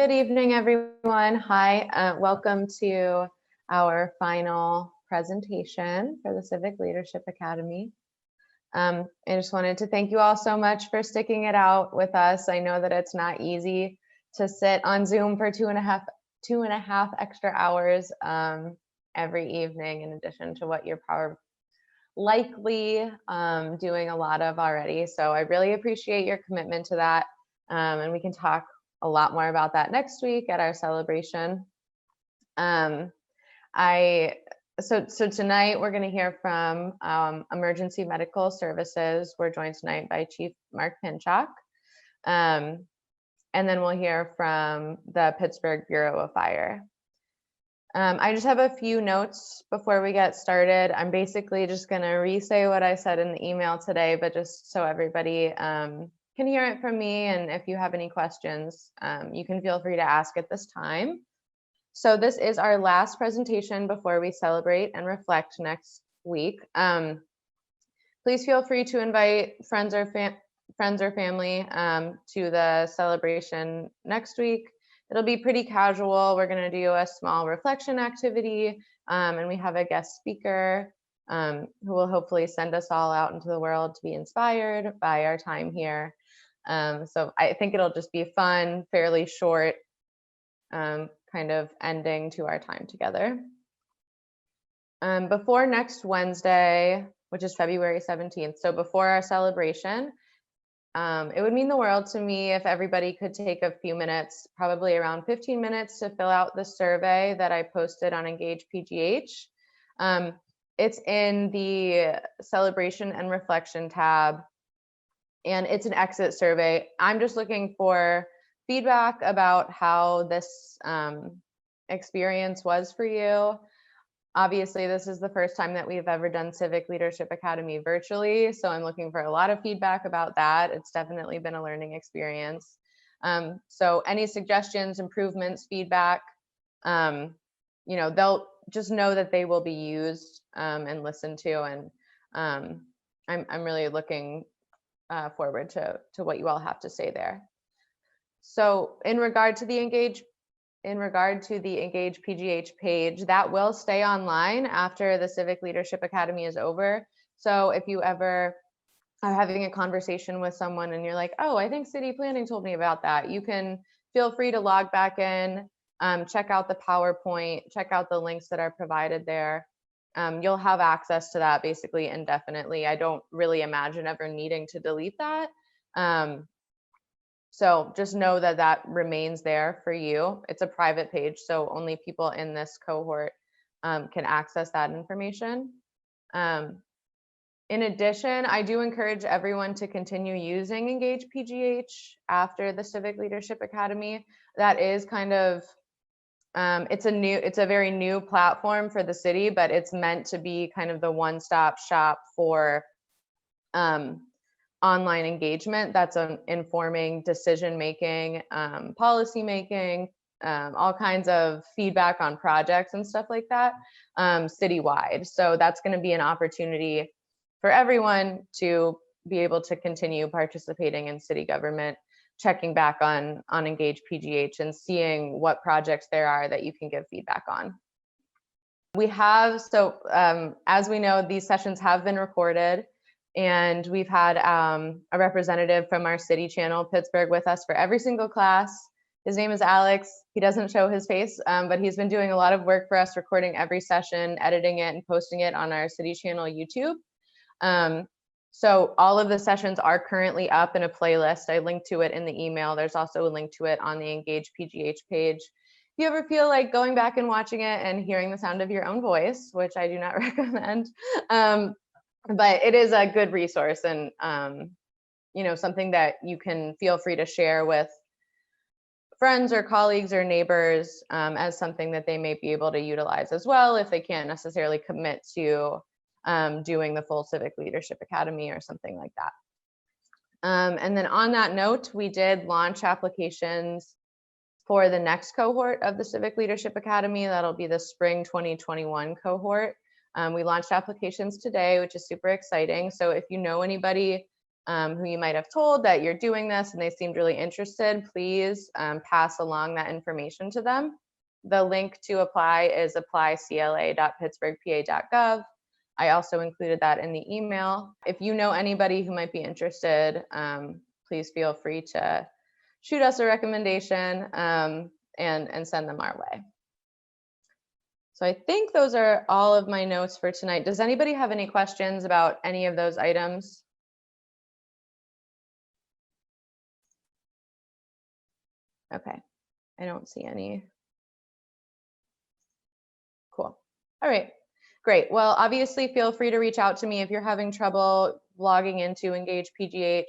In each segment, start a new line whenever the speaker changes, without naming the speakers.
Good evening, everyone. Hi, welcome to our final presentation for the Civic Leadership Academy. I just wanted to thank you all so much for sticking it out with us. I know that it's not easy to sit on Zoom for two and a half extra hours every evening, in addition to what you're probably likely doing a lot of already. So I really appreciate your commitment to that. And we can talk a lot more about that next week at our celebration. So tonight we're going to hear from Emergency Medical Services. We're joined tonight by Chief Mark Pinchak. And then we'll hear from the Pittsburgh Bureau of Fire. I just have a few notes before we get started. I'm basically just going to re-say what I said in the email today, but just so everybody can hear it from me. And if you have any questions, you can feel free to ask at this time. So this is our last presentation before we celebrate and reflect next week. Please feel free to invite friends or family to the celebration next week. It'll be pretty casual. We're going to do a small reflection activity, and we have a guest speaker who will hopefully send us all out into the world to be inspired by our time here. So I think it'll just be fun, fairly short, kind of ending to our time together. Before next Wednesday, which is February 17th, so before our celebration, it would mean the world to me if everybody could take a few minutes, probably around 15 minutes, to fill out the survey that I posted on Engage PGH. It's in the celebration and reflection tab, and it's an exit survey. I'm just looking for feedback about how this experience was for you. Obviously, this is the first time that we've ever done Civic Leadership Academy virtually, so I'm looking for a lot of feedback about that. It's definitely been a learning experience. So any suggestions, improvements, feedback, they'll just know that they will be used and listened to, and I'm really looking forward to what you all have to say there. So in regard to the Engage PGH page, that will stay online after the Civic Leadership Academy is over. So if you ever are having a conversation with someone and you're like, oh, I think city planning told me about that, you can feel free to log back in, check out the PowerPoint, check out the links that are provided there. You'll have access to that basically indefinitely. I don't really imagine ever needing to delete that. So just know that that remains there for you. It's a private page, so only people in this cohort can access that information. In addition, I do encourage everyone to continue using Engage PGH after the Civic Leadership Academy. That is kind of, it's a very new platform for the city, but it's meant to be kind of the one-stop shop for online engagement that's informing decision-making, policy-making, all kinds of feedback on projects and stuff like that, citywide. So that's going to be an opportunity for everyone to be able to continue participating in city government, checking back on Engage PGH and seeing what projects there are that you can give feedback on. We have, as we know, these sessions have been recorded. And we've had a representative from our city channel, Pittsburgh, with us for every single class. His name is Alex. He doesn't show his face, but he's been doing a lot of work for us, recording every session, editing it, and posting it on our city channel YouTube. So all of the sessions are currently up in a playlist. I linked to it in the email. There's also a link to it on the Engage PGH page. If you ever feel like going back and watching it and hearing the sound of your own voice, which I do not recommend, but it is a good resource and, something that you can feel free to share with friends or colleagues or neighbors as something that they may be able to utilize as well if they can't necessarily commit to doing the full Civic Leadership Academy or something like that. And then on that note, we did launch applications for the next cohort of the Civic Leadership Academy. That'll be the spring 2021 cohort. We launched applications today, which is super exciting. So if you know anybody who you might have told that you're doing this and they seemed really interested, please pass along that information to them. The link to apply is applycla.pittsburghpa.gov. I also included that in the email. If you know anybody who might be interested, please feel free to shoot us a recommendation and send them our way. So I think those are all of my notes for tonight. Does anybody have any questions about any of those items? Okay, I don't see any. Cool. All right, great. Well, obviously feel free to reach out to me if you're having trouble logging into Engage PGH.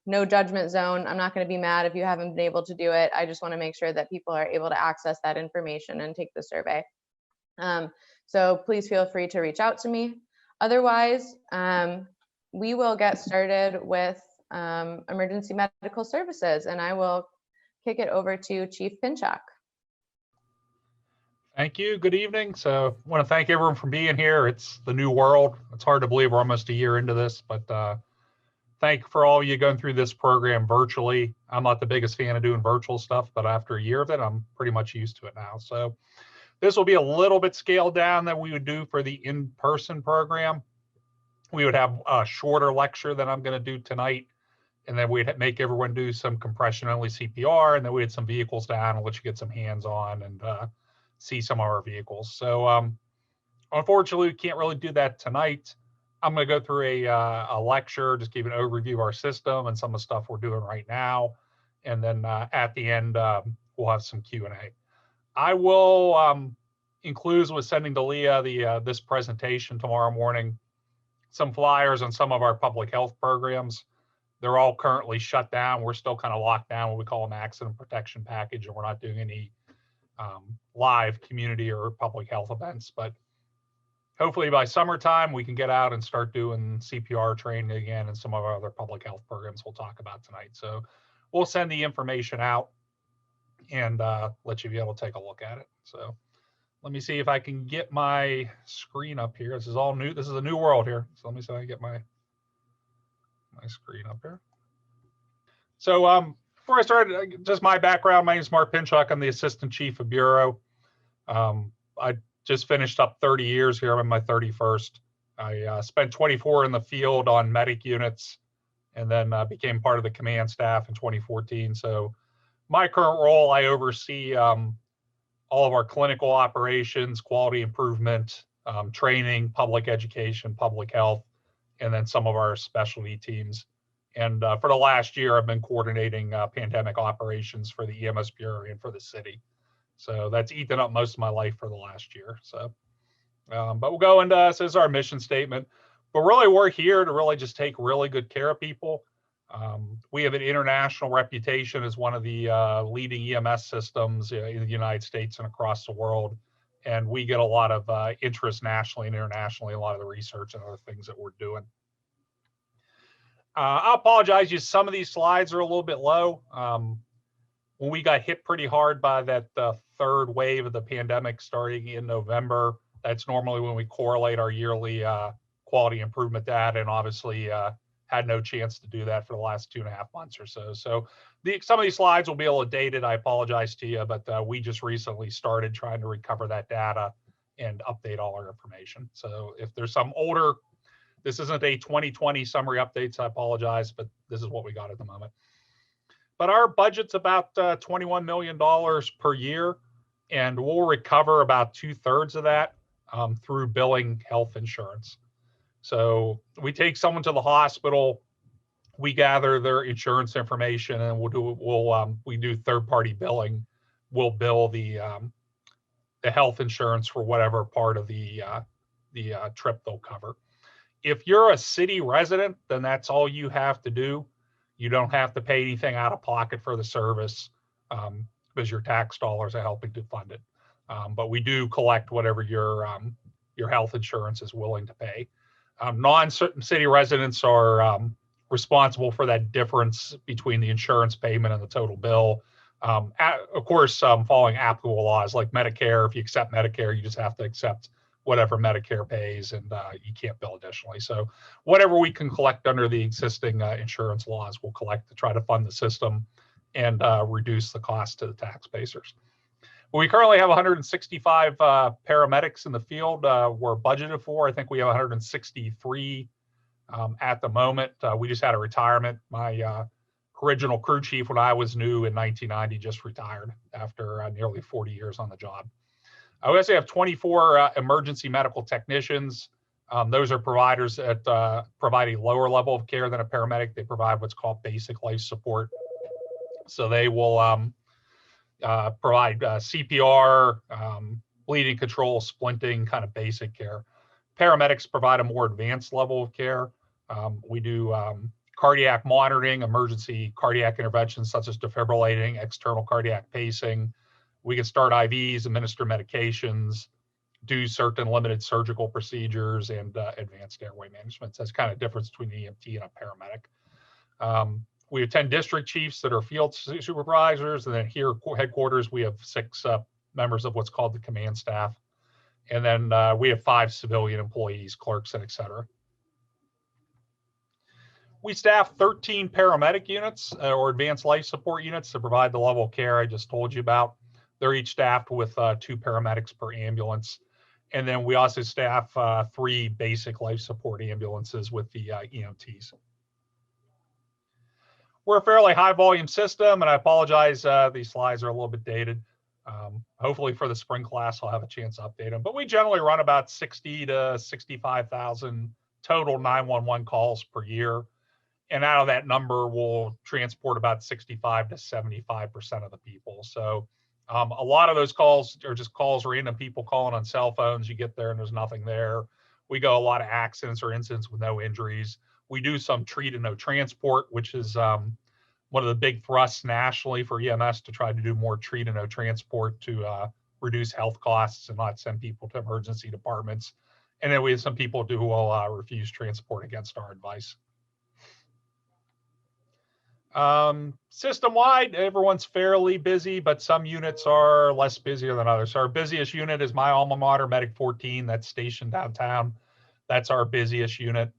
No judgment zone. I'm not going to be mad if you haven't been able to do it. I just want to make sure that people are able to access that information and take the survey. So please feel free to reach out to me. Otherwise, we will get started with emergency medical services, and I will kick it over to Chief Pinchuk.
Thank you. Good evening. So I want to thank everyone for being here. It's the new world. It's hard to believe we're almost a year into this, but thank you for all of you going through this program virtually. I'm not the biggest fan of doing virtual stuff, but after a year of it, I'm pretty much used to it now. So this will be a little bit scaled down than we would do for the in-person program. We would have a shorter lecture than I'm going to do tonight. And then we'd make everyone do some compression-only CPR, and then we had some vehicles down and let you get some hands-on and see some of our vehicles. So unfortunately, we can't really do that tonight. I'm going to go through a lecture, just give an overview of our system and some of the stuff we're doing right now. And then at the end, we'll have some Q&A. I will include with sending to Leah this presentation tomorrow morning, some flyers on some of our public health programs. They're all currently shut down. We're still kind of locked down, what we call an accident protection package, and we're not doing any live community or public health events. But hopefully by summertime, we can get out and start doing CPR training again and some of our other public health programs we'll talk about tonight. So we'll send the information out and let you be able to take a look at it. So let me see if I can get my screen up here. This is all new. This is a new world here. So let me see if I can get my screen up here. So before I start, just my background, my name is Mark Pinchuk. I'm the Assistant Chief of Bureau. I just finished up 30 years here. I'm in my 31st. I spent 24 in the field on medic units and then became part of the command staff in 2014. So my current role, I oversee all of our clinical operations, quality improvement, training, public education, public health, and then some of our specialty teams. And for the last year, I've been coordinating pandemic operations for the EMS Bureau and for the city. So that's eaten up most of my life for the last year. So, but we'll go into, this is our mission statement. But really, we're here to really just take really good care of people. We have an international reputation as one of the leading EMS systems in the United States and across the world. And we get a lot of interest nationally and internationally, a lot of the research and other things that we're doing. I apologize, some of these slides are a little bit low. When we got hit pretty hard by that third wave of the pandemic starting in November, that's normally when we correlate our yearly quality improvement data, and obviously had no chance to do that for the last 2.5 months or so. So some of these slides will be a little dated. I apologize to you, but we just recently started trying to recover that data and update all our information. So if there's some older, this isn't a 2020 summary updates, I apologize, but this is what we got at the moment. But our budget's about $21 million per year, and we'll recover about 2/3 of that through billing health insurance. So we take someone to the hospital, we gather their insurance information, and we do third-party billing. We'll bill the health insurance for whatever part of the trip they'll cover. If you're a city resident, then that's all you have to do. You don't have to pay anything out of pocket for the service because your tax dollars are helping to fund it. But we do collect whatever your health insurance is willing to pay. Non-city residents are responsible for that difference between the insurance payment and the total bill. Of course, following applicable laws like Medicare. If you accept Medicare, you just have to accept whatever Medicare pays, and you can't bill additionally. So whatever we can collect under the existing insurance laws, we'll collect to try to fund the system and reduce the cost to the taxpayers. We currently have 165 paramedics in the field we're budgeted for. I think we have 163 at the moment. We just had a retirement. My original crew chief when I was new in 1990 just retired after nearly 40 years on the job. We also have 24 emergency medical technicians. Those are providers that provide a lower level of care than a paramedic. They provide what's called basic life support. So they will provide CPR, bleeding control, splinting, kind of basic care. Paramedics provide a more advanced level of care. We do cardiac monitoring, emergency cardiac interventions such as defibrillating, external cardiac pacing. We can start IVs, administer medications, do certain limited surgical procedures, and advanced airway management. So that's kind of the difference between an EMT and a paramedic. We have 10 district chiefs that are field supervisors, and then here headquarters, we have 6 members of what's called the command staff. And then we have 5 civilian employees, clerks, and et cetera. We staff 13 paramedic units or advanced life support units to provide the level of care I just told you about. They're each staffed with 2 paramedics per ambulance. And then we also staff 3 basic life support ambulances with the EMTs. We're a fairly high volume system, and I apologize, these slides are a little bit dated. Hopefully for the spring class, I'll have a chance to update them. But we generally run about 60 to 65,000 total 911 calls per year. And out of that number, we'll transport about 65 to 75% of the people. So a lot of those calls are just calls, random people calling on cell phones. You get there and there's nothing there. We go a lot of accidents or incidents with no injuries. We do some treat and no transport, which is one of the big thrusts nationally for EMS to try to do more treat and no transport to reduce health costs and not send people to emergency departments. And then we have some people who will refuse transport against our advice. System-wide, everyone's fairly busy, but some units are less busier than others. So our busiest unit is my alma mater, Medic 14, that's stationed downtown. That's our busiest unit.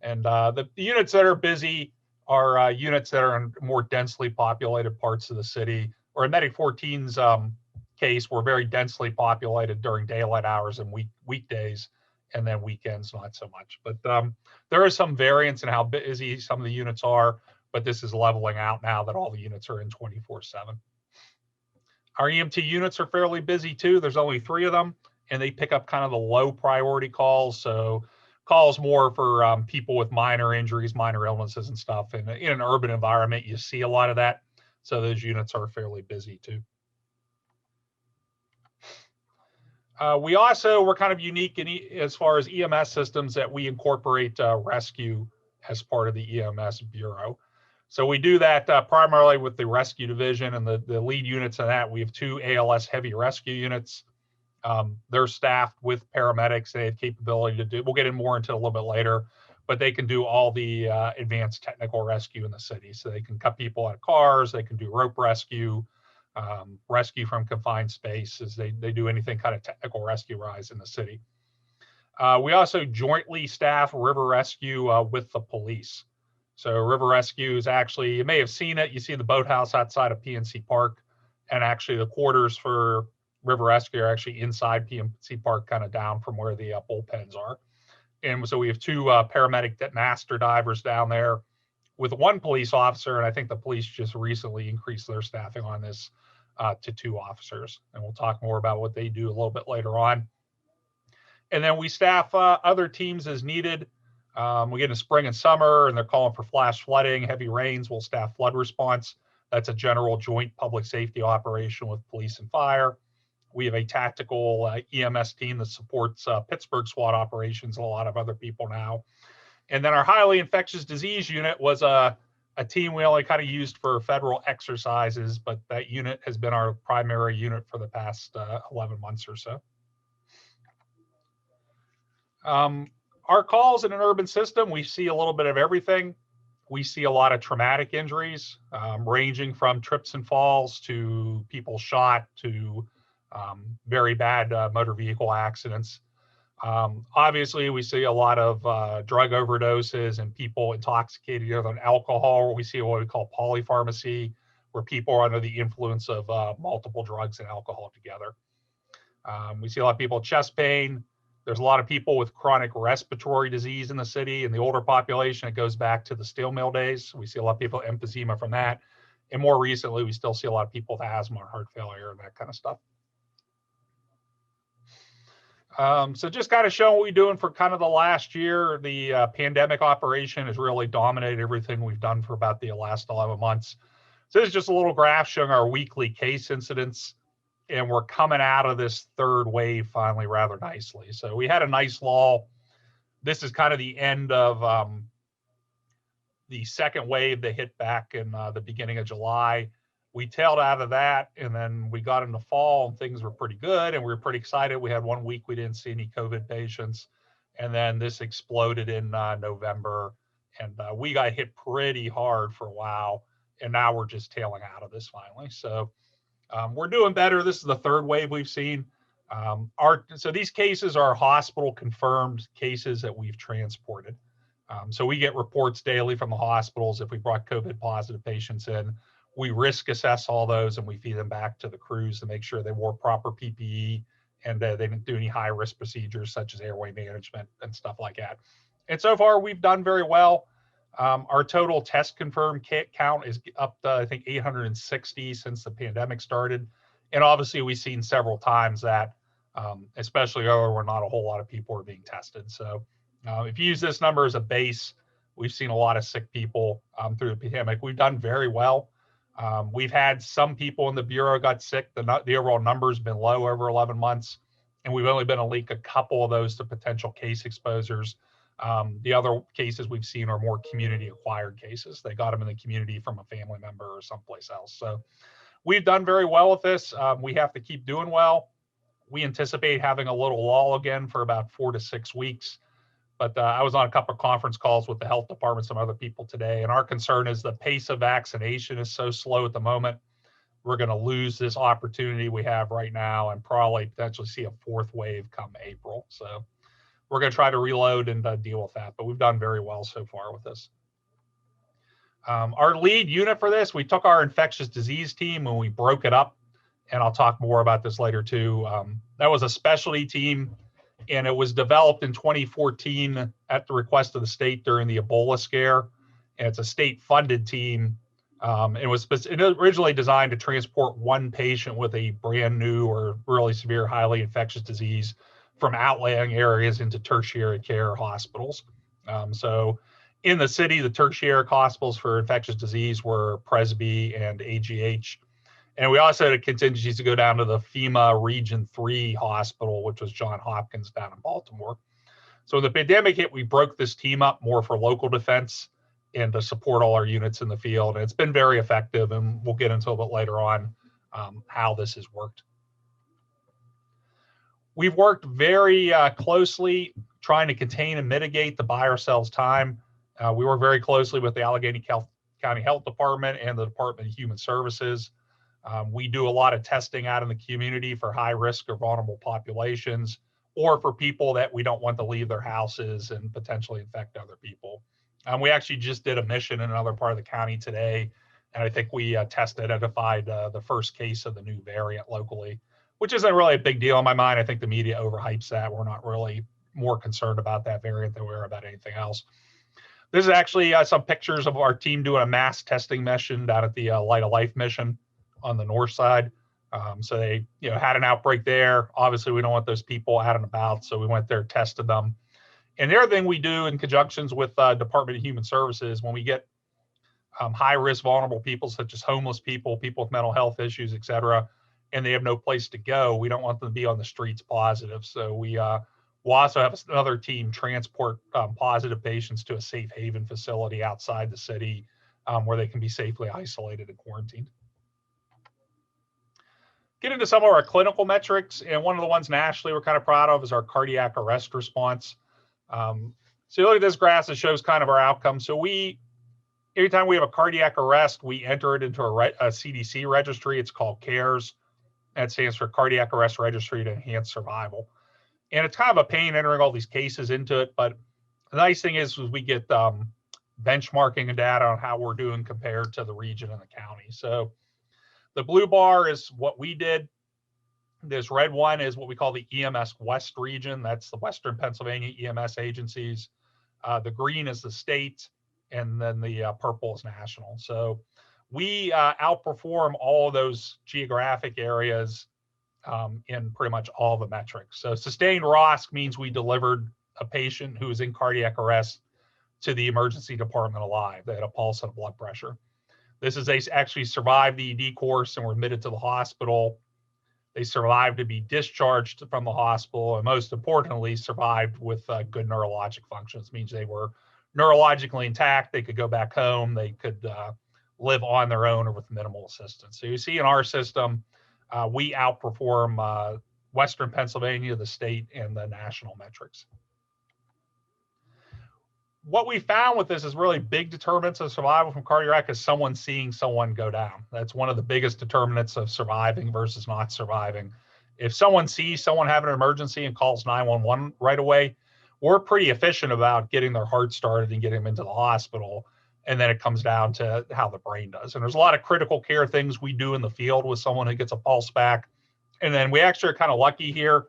And the units that are busy are units that are in more densely populated parts of the city. Or in Medic 14's case, we're very densely populated during daylight hours and weekdays, and then weekends not so much. But there is some variance in how busy some of the units are, but this is leveling out now that all the units are in 24/7. Our EMT units are fairly busy too. There's only 3 of them, and they pick up kind of the low priority calls. So calls more for people with minor injuries, minor illnesses and stuff. And in an urban environment, you see a lot of that. So those units are fairly busy too. We're kind of unique as far as EMS systems that we incorporate rescue as part of the EMS Bureau. So we do that primarily with the rescue division, and the lead units in that. We have 2 ALS heavy rescue units. They're staffed with paramedics. They have capability to do, we'll get in more into it a little bit later, but they can do all the advanced technical rescue in the city. So they can cut people out of cars, they can do rope rescue, rescue from confined spaces. They do anything kind of technical rescue rise in the city. We also jointly staff river rescue with the police. So river rescue is actually, you may have seen it, you see the boathouse outside of PNC Park, and actually the quarters for river rescue are actually inside PNC Park, kind of down from where the bullpens are. And so we have 2 paramedic master divers down there with 1 police officer, and I think the police just recently increased their staffing on this to 2 officers. And we'll talk more about what they do a little bit later on. And then we staff other teams as needed. We get in spring and summer, and they're calling for flash flooding, heavy rains. We'll staff flood response. That's a general joint public safety operation with police and fire. We have a tactical EMS team that supports Pittsburgh SWAT operations and a lot of other people now. And then our highly infectious disease unit was a team we only kind of used for federal exercises, but that unit has been our primary unit for the past 11 months or so. Our calls in an urban system, we see a little bit of everything. We see a lot of traumatic injuries, ranging from trips and falls to people shot to very bad motor vehicle accidents. Obviously, we see a lot of drug overdoses and people intoxicated either on alcohol, or we see what we call polypharmacy, where people are under the influence of multiple drugs and alcohol together. We see a lot of people with chest pain. There's a lot of people with chronic respiratory disease in the city. In the older population, it goes back to the steel mill days. We see a lot of people with emphysema from that. And more recently, we still see a lot of people with asthma and heart failure and that kind of stuff. So just kind of showing what we're doing for kind of the last year. The pandemic operation has really dominated everything we've done for about the last 11 months. So this is just a little graph showing our weekly case incidents, and we're coming out of this third wave finally rather nicely. So we had a nice lull. This is kind of the end of the second wave that hit back in the beginning of July. We tailed out of that, and then we got into fall and things were pretty good, and we were pretty excited. We had 1 week we didn't see any COVID patients, and then this exploded in November, and we got hit pretty hard for a while, and now we're just tailing out of this finally. So we're doing better. This is the third wave we've seen. So these cases are hospital confirmed cases that we've transported. So we get reports daily from the hospitals if we brought COVID positive patients in. We risk assess all those and we feed them back to the crews to make sure they wore proper PPE and they didn't do any high risk procedures such as airway management and stuff like that. And so far we've done very well. Our total test confirmed count is up to, I think, 860 since the pandemic started. And obviously we've seen several times that, especially where not a whole lot of people are being tested. So if you use this number as a base, we've seen a lot of sick people through the pandemic. We've done very well. We've had some people in the Bureau got sick. The overall number has been low over 11 months, and we've only been able to leak a couple of those to potential case exposures. The other cases we've seen are more community acquired cases. They got them in the community from a family member or someplace else. So we've done very well with this. We have to keep doing well. We anticipate having a little lull again for about 4 to 6 weeks. But I was on a couple of conference calls with the health department, some other people today, and our concern is the pace of vaccination is so slow at the moment. We're going to lose this opportunity we have right now and probably potentially see a fourth wave come April. So we're going to try to reload and deal with that, but we've done very well so far with this. Our lead unit for this, we took our infectious disease team and we broke it up, and I'll talk more about this later too. That was a specialty team, and it was developed in 2014 at the request of the state during the Ebola scare. And it's a state-funded team. It was originally designed to transport one patient with a brand new or really severe, highly infectious disease from outlying areas into tertiary care hospitals. So in the city, the tertiary hospitals for infectious disease were Presby and AGH. And we also had contingencies to go down to the FEMA Region 3 hospital, which was Johns Hopkins down in Baltimore. So when the pandemic hit, we broke this team up more for local defense and to support all our units in the field. And it's been very effective, and we'll get into a bit later on how this has worked. We've worked very closely trying to contain and mitigate the buy or sells time. We work very closely with the Allegheny County Health Department and the Department of Human Services. We do a lot of testing out in the community for high risk or vulnerable populations, or for people that we don't want to leave their houses and potentially infect other people. We actually just did a mission in another part of the county today, and I think we identified the first case of the new variant locally, which isn't really a big deal in my mind. I think the media overhypes that. We're not really more concerned about that variant than we are about anything else. This is actually some pictures of our team doing a mass testing mission down at the Light of Life mission on the north side. So they had an outbreak there. Obviously, we don't want those people out and about, so we went there, tested them. And the other thing we do in conjunctions with Department of Human Services, when we get high-risk vulnerable people such as homeless people, people with mental health issues, et cetera, and they have no place to go, we don't want them to be on the streets positive. So we'll also have another team transport positive patients to a safe haven facility outside the city where they can be safely isolated and quarantined. Get into some of our clinical metrics, and one of the ones nationally we're kind of proud of is our cardiac arrest response. So you look at this graph, it shows kind of our outcomes. So every time we have a cardiac arrest, we enter it into a CDC registry. It's called CARES. That stands for Cardiac Arrest Registry to Enhance Survival. And it's kind of a pain entering all these cases into it. But the nice thing is we get benchmarking and data on how we're doing compared to the region and the county. So the blue bar is what we did. This red one is what we call the EMS West region. That's the Western Pennsylvania EMS agencies. The green is the state, and then the purple is national. So we outperform all of those geographic areas in pretty much all the metrics. So sustained ROSC means we delivered a patient who was in cardiac arrest to the emergency department alive. They had a pulse and a blood pressure. This is they actually survived the ED course and were admitted to the hospital. They survived to be discharged from the hospital, and most importantly, survived with good neurologic functions. It means they were neurologically intact. They could go back home. They could live on their own or with minimal assistance. So you see in our system, we outperform Western Pennsylvania, the state, and the national metrics. What we found with this is really big determinants of survival from cardiac is someone seeing someone go down. That's one of the biggest determinants of surviving versus not surviving. If someone sees someone having an emergency and calls 911 right away, we're pretty efficient about getting their heart started and getting them into the hospital. And then it comes down to how the brain does. And there's a lot of critical care things we do in the field with someone who gets a pulse back. And then we actually are kind of lucky here.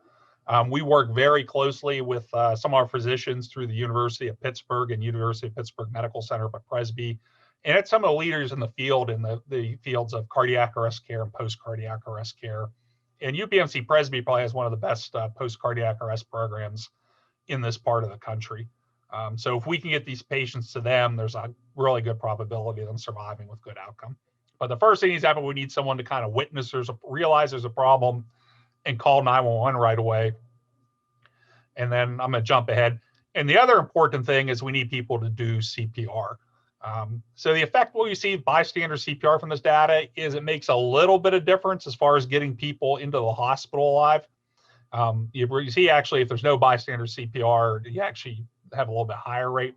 We work very closely with some of our physicians through the University of Pittsburgh and University of Pittsburgh Medical Center, but Presby, and it's some of the leaders in the field in the fields of cardiac arrest care and post-cardiac arrest care. And UPMC Presby probably has one of the best post-cardiac arrest programs in this part of the country. So if we can get these patients to them, there's a really good probability of them surviving with good outcome. But the first thing is that we need someone to kind of witness, realize there's a problem, and call 911 right away. And then I'm going to jump ahead. And the other important thing is we need people to do CPR. So the effect what you see bystander CPR from this data is it makes a little bit of difference as far as getting people into the hospital alive. You see actually if there's no bystander CPR, you actually have a little bit higher rate.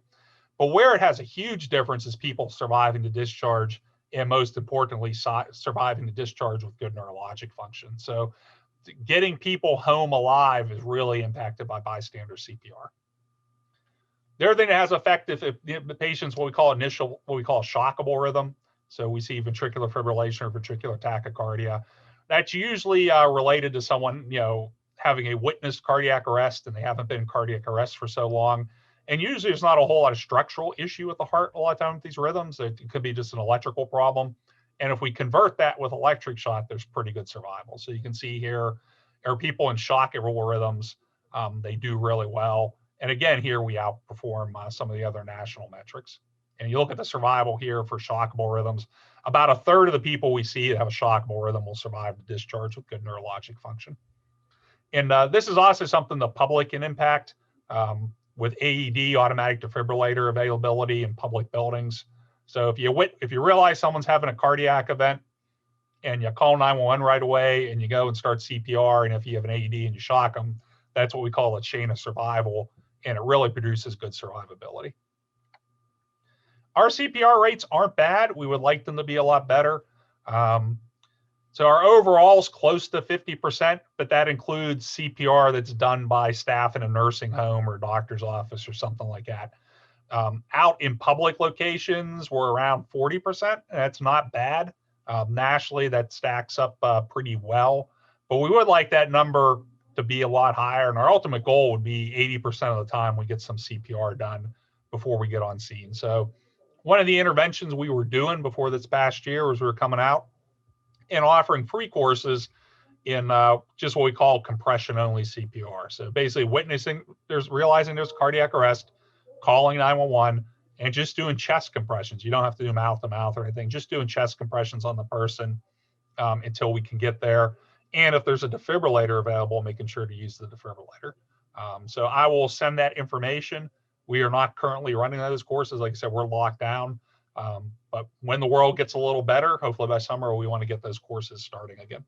But where it has a huge difference is people surviving to discharge, and most importantly, surviving to discharge with good neurologic function. So getting people home alive is really impacted by bystander CPR. The other thing that has effect if the patient's what we call shockable rhythm. So we see ventricular fibrillation or ventricular tachycardia. That's usually related to someone, having a witnessed cardiac arrest and they haven't been in cardiac arrest for so long. And usually there's not a whole lot of structural issue with the heart a lot of times with these rhythms. It could be just an electrical problem. And if we convert that with electric shock, there's pretty good survival. So you can see here are people in shock interval rhythms. They do really well. And again, here we outperform some of the other national metrics. And you look at the survival here for shockable rhythms, about a third of the people we see that have a shockable rhythm will survive the discharge with good neurologic function. And this is also something the public can impact with AED, automatic defibrillator availability in public buildings. So if you realize someone's having a cardiac event and you call 911 right away and you go and start CPR, and if you have an AED and you shock them, that's what we call a chain of survival, and it really produces good survivability. Our CPR rates aren't bad. We would like them to be a lot better. So our overall is close to 50%, but that includes CPR that's done by staff in a nursing home or doctor's office or something like that. Out in public locations, we're around 40%. That's not bad. Nationally, that stacks up pretty well, but we would like that number to be a lot higher. And our ultimate goal would be 80% of the time we get some CPR done before we get on scene. So one of the interventions we were doing before this past year was we were coming out and offering free courses in just what we call compression only CPR. So basically realizing there's cardiac arrest, calling 911, and just doing chest compressions. You don't have to do mouth to mouth or anything, just doing chest compressions on the person until we can get there. And if there's a defibrillator available, making sure to use the defibrillator. So I will send that information. We are not currently running those courses. Like I said, we're locked down. But when the world gets a little better, hopefully by summer, we want to get those courses starting again.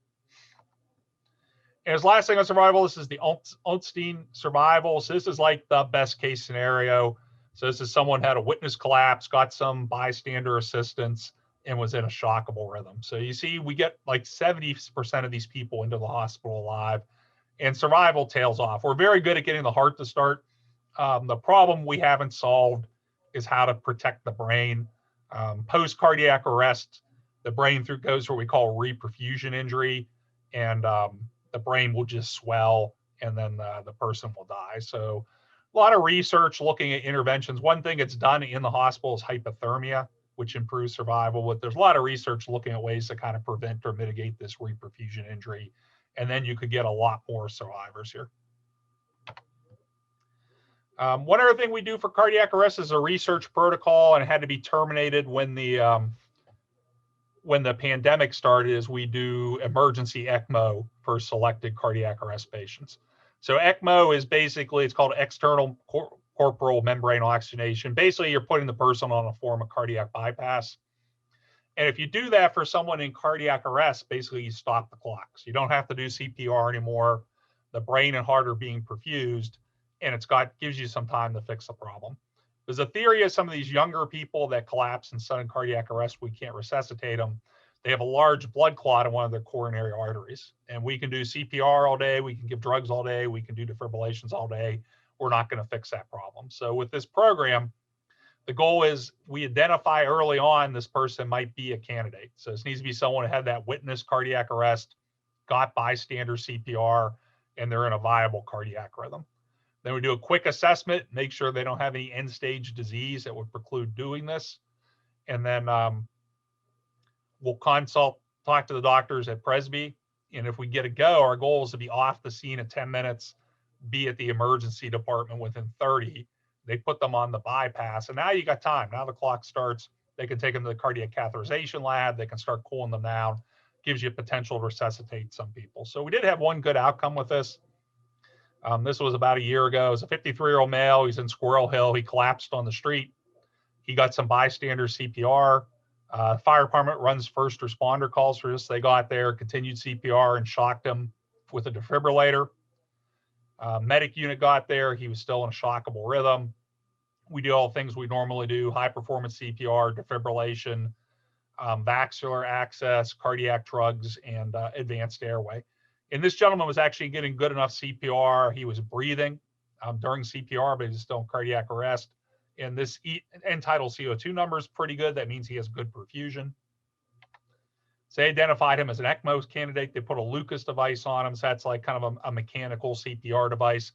And as last thing on survival, this is the Olstein survival. So this is like the best case scenario. So this is someone had a witness collapse, got some bystander assistance, and was in a shockable rhythm. So you see, we get like 70% of these people into the hospital alive. and survival tails off. We're very good at getting the heart to start. The problem we haven't solved is how to protect the brain. Post cardiac arrest, the brain goes through what we call reperfusion injury, and the brain will just swell, and then the person will die. So a lot of research looking at interventions. One thing that's done in the hospital is hypothermia, which improves survival. But there's a lot of research looking at ways to kind of prevent or mitigate this reperfusion injury. And then you could get a lot more survivors here. One other thing we do for cardiac arrest is a research protocol, and it had to be terminated when the pandemic started, is we do emergency ECMO for selected cardiac arrest patients. So ECMO is basically, it's called external corporal membrane oxygenation. Basically, you're putting the person on a form of cardiac bypass. And if you do that for someone in cardiac arrest, basically you stop the clock. So you don't have to do CPR anymore. The brain and heart are being perfused, and gives you some time to fix the problem. There's a theory of some of these younger people that collapse in sudden cardiac arrest, we can't resuscitate them. They have a large blood clot in one of their coronary arteries, and we can do CPR all day, we can give drugs all day, we can do defibrillations all day. We're not going to fix that problem. So with this program, the goal is we identify early on this person might be a candidate. So this needs to be someone who had that witnessed cardiac arrest, got bystander CPR, and they're in a viable cardiac rhythm. Then we do a quick assessment, make sure they don't have any end-stage disease that would preclude doing this. And then we'll talk to the doctors at Presby. And if we get a go, our goal is to be off the scene in 10 minutes, be at the emergency department within 30. They put them on the bypass, and now you got time. Now the clock starts. They can take them to the cardiac catheterization lab. They can start cooling them down. Gives you potential to resuscitate some people. So we did have one good outcome with this. This was about a year ago. It was a 53-year-old male. He's in Squirrel Hill. He collapsed on the street. He got some bystander CPR. Fire department runs first responder calls for this. They got there, continued CPR, and shocked him with a defibrillator. Medic unit got there. He was still in a shockable rhythm. We do all the things we normally do: high performance CPR, defibrillation, vascular access, cardiac drugs, and advanced airway. And this gentleman was actually getting good enough CPR. He was breathing during CPR, but he's still in cardiac arrest. And this end-tidal CO2 number is pretty good. That means he has good perfusion. So they identified him as an ECMO candidate. They put a Lucas device on him. So that's like kind of a mechanical CPR device.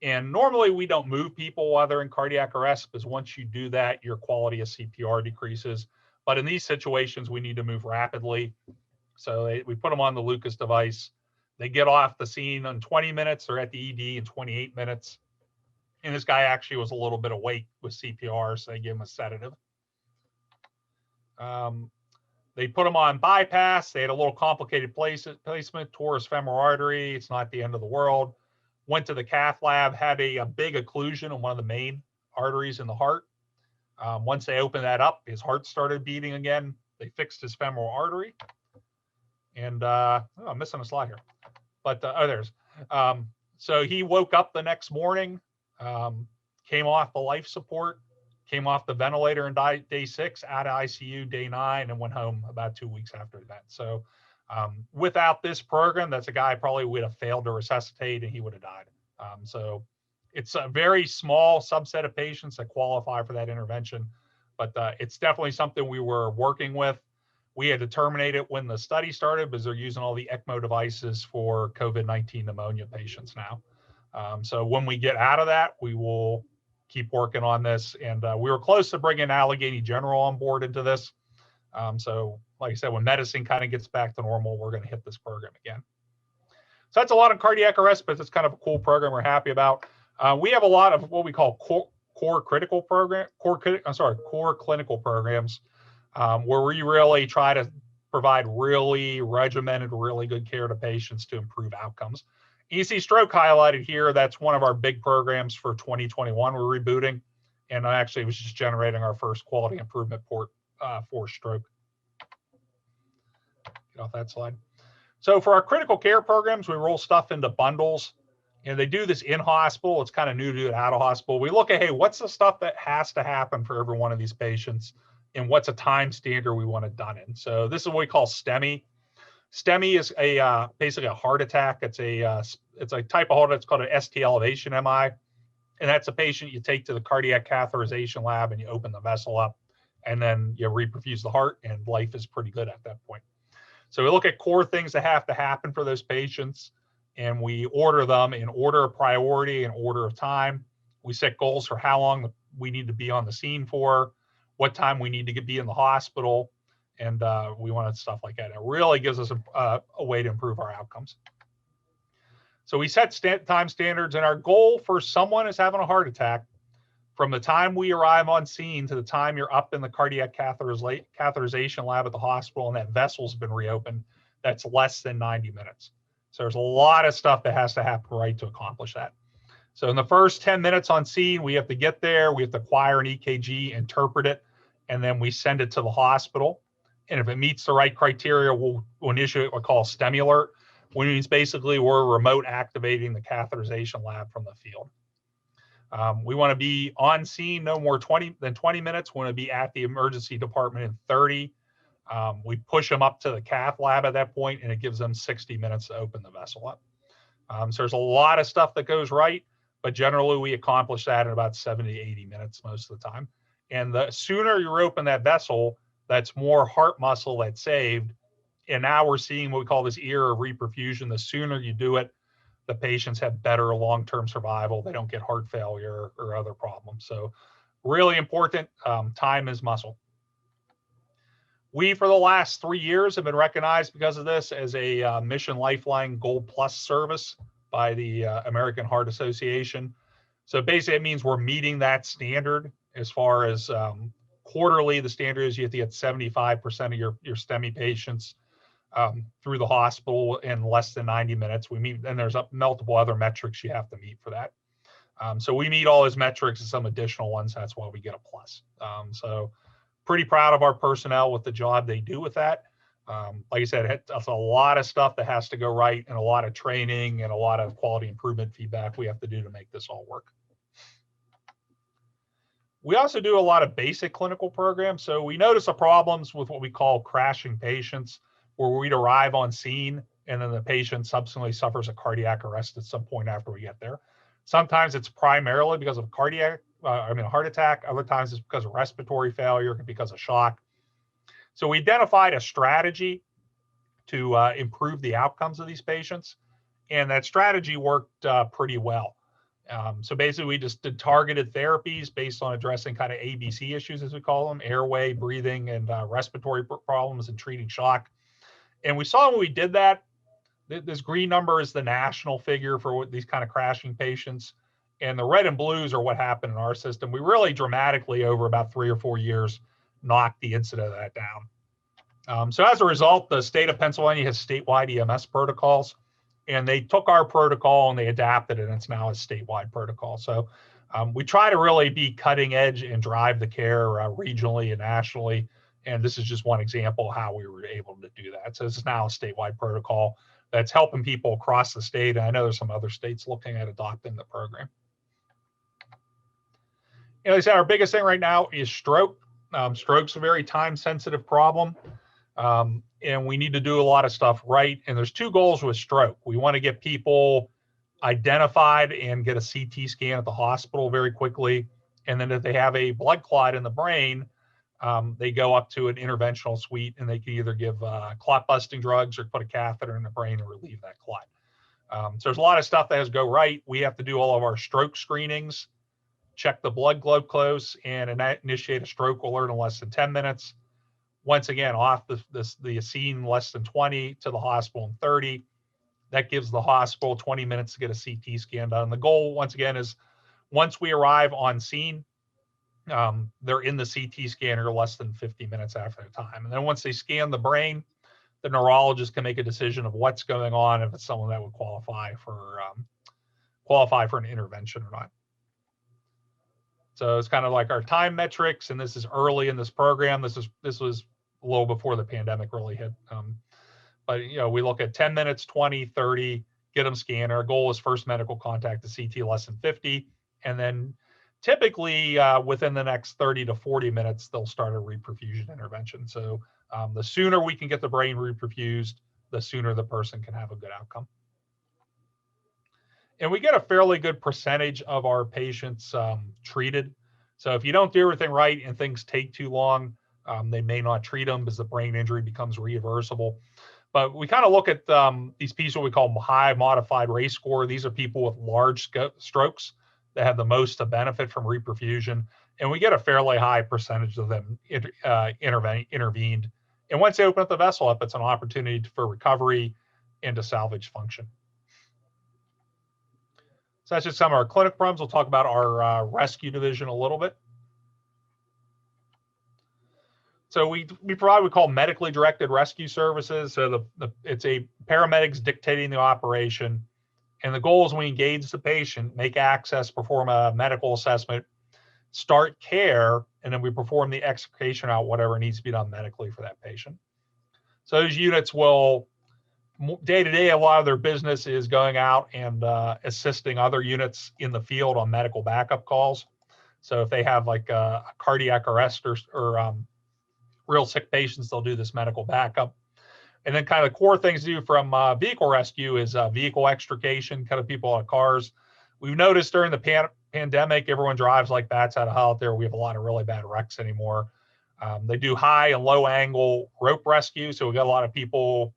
And normally we don't move people while they're in cardiac arrest, because once you do that, your quality of CPR decreases. But in these situations, we need to move rapidly. So we put them on the Lucas device. They get off the scene in 20 minutes. They're at the ED in 28 minutes. And this guy actually was a little bit awake with CPR, so they gave him a sedative. They put him on bypass. They had a little complicated placement, tore his femoral artery. It's not the end of the world. Went to the cath lab, had a big occlusion in one of the main arteries in the heart. Once they opened that up, his heart started beating again. They fixed his femoral artery. And I'm missing a slide here. But there's. So he woke up the next morning, came off the life support, came off the ventilator in day 6, out of ICU day 9, and went home about 2 weeks after that. So without this program, that's a guy probably would have failed to resuscitate and he would have died. So it's a very small subset of patients that qualify for that intervention, but it's definitely something we were working with. We had to terminate it when the study started because they're using all the ECMO devices for COVID-19 pneumonia patients now. So when we get out of that, we will keep working on this. And we were close to bringing Allegheny General on board into this. So like I said, when medicine kind of gets back to normal, we're going to hit this program again. So that's a lot of cardiac arrest, but it's kind of a cool program we're happy about. We have a lot of what we call core clinical programs, where we really try to provide really regimented, really good care to patients to improve outcomes. You see stroke highlighted here. That's one of our big programs for 2021 we're rebooting. And I actually was just generating our first quality improvement report for stroke. Get off that slide. So for our critical care programs, we roll stuff into bundles. And they do this in hospital. It's kind of new to do it out of hospital. We look at, hey, what's the stuff that has to happen for every one of these patients? And what's a time standard we want it done in? So this is what we call STEMI. STEMI is a basically a heart attack. It's a type of heart. It's called an ST elevation MI, and that's a patient you take to the cardiac catheterization lab and you open the vessel up, and then you reperfuse the heart, and life is pretty good at that point. So we look at core things that have to happen for those patients, and we order them in order of priority and order of time. We set goals for how long we need to be on the scene for, what time we need to be in the hospital, and we wanted stuff like that. It really gives us a way to improve our outcomes. So we set time standards, and our goal for someone is having a heart attack, from the time we arrive on scene to the time you're up in the cardiac catheterization lab at the hospital and that vessel's been reopened, that's less than 90 minutes. So there's a lot of stuff that has to happen right to accomplish that. So in the first 10 minutes on scene, we have to get there, we have to acquire an EKG, interpret it, and then we send it to the hospital. And if it meets the right criteria, we'll initiate what we call a STEMI alert, which means basically we're remote activating the catheterization lab from the field. We want to be on scene no more than 20 minutes. We want to be at the emergency department in 30. We push them up to the cath lab at that point, and it gives them 60 minutes to open the vessel up. So there's a lot of stuff that goes right, but generally we accomplish that in about 70 to 80 minutes most of the time. And the sooner you open that vessel, that's more heart muscle that's saved. And now we're seeing what we call this era of reperfusion. The sooner you do it, the patients have better long-term survival. They don't get heart failure or other problems. So really important, time is muscle. We, for the last 3 years, have been recognized because of this as a Mission Lifeline Gold Plus service by the American Heart Association. So basically it means we're meeting that standard as far as quarterly. The standard is you have to get 75% of your STEMI patients through the hospital in less than 90 minutes. We meet, and there's multiple other metrics you have to meet for that. So we meet all those metrics and some additional ones. That's why we get a plus. So pretty proud of our personnel with the job they do with that. Like I said, it's a lot of stuff that has to go right, and a lot of training and a lot of quality improvement feedback we have to do to make this all work. We also do a lot of basic clinical programs. So we notice the problems with what we call crashing patients, where we'd arrive on scene and then the patient subsequently suffers a cardiac arrest at some point after we get there. Sometimes it's primarily because of a heart attack. Other times it's because of respiratory failure, because of shock. So we identified a strategy to improve the outcomes of these patients, and that strategy worked pretty well. So basically we just did targeted therapies based on addressing kind of ABC issues, as we call them, airway, breathing, and respiratory problems, and treating shock. And we saw when we did that, this green number is the national figure for these kind of crashing patients, and the red and blues are what happened in our system. We really dramatically, over about 3 or 4 years, knocked the incident of that down. So as a result, the state of Pennsylvania has statewide EMS protocols, and they took our protocol and they adapted it, and it's now a statewide protocol. So we try to really be cutting edge and drive the care regionally and nationally. And this is just one example of how we were able to do that. So this is now a statewide protocol that's helping people across the state. And I know there's some other states looking at adopting the program. Like I said, our biggest thing right now is stroke. Stroke's a very time-sensitive problem. And we need to do a lot of stuff right. And there's 2 goals with stroke. We want to get people identified and get a CT scan at the hospital very quickly. And then if they have a blood clot in the brain, they go up to an interventional suite, and they can either give clot busting drugs or put a catheter in the brain and relieve that clot. So there's a lot of stuff that has to go right. We have to do all of our stroke screenings, check the blood glucose, and initiate a stroke alert in less than 10 minutes. Once again, off the scene less than 20, to the hospital in 30. That gives the hospital 20 minutes to get a CT scan done. The goal, once again, is once we arrive on scene, they're in the CT scanner less than 50 minutes after the time. And then once they scan the brain, the neurologist can make a decision of what's going on, if it's someone that would qualify for an intervention or not. So it's kind of like our time metrics, and this is early in this program. This was a little before the pandemic really hit. But we look at 10 minutes, 20, 30, get them scanned. Our goal is first medical contact to CT less than 50, and then typically within the next 30 to 40 minutes, they'll start a reperfusion intervention. So the sooner we can get the brain reperfused, the sooner the person can have a good outcome. And we get a fairly good percentage of our patients treated. So if you don't do everything right and things take too long, they may not treat them because the brain injury becomes reversible. But we kind of look at these people we call high modified race score. These are people with large strokes that have the most to benefit from reperfusion. And we get a fairly high percentage of them intervened. And once they open up the vessel up, it's an opportunity for recovery and to salvage function. So that's just some of our clinic programs. We'll talk about our rescue division a little bit. So we provide what we call medically directed rescue services. So it's a paramedics dictating the operation. And the goal is we engage the patient, make access, perform a medical assessment, start care, and then we perform the extrication out, whatever needs to be done medically for that patient. So those units will, day to day, a lot of their business is going out and assisting other units in the field on medical backup calls. So if they have like a cardiac arrest or real sick patients, they'll do this medical backup. And then kind of the core things to do from vehicle rescue is vehicle extrication, kind of people out of cars. We've noticed during the pandemic, everyone drives like bats out of hell out there. We have a lot of really bad wrecks anymore. They do high and low angle rope rescue. So we got a lot of people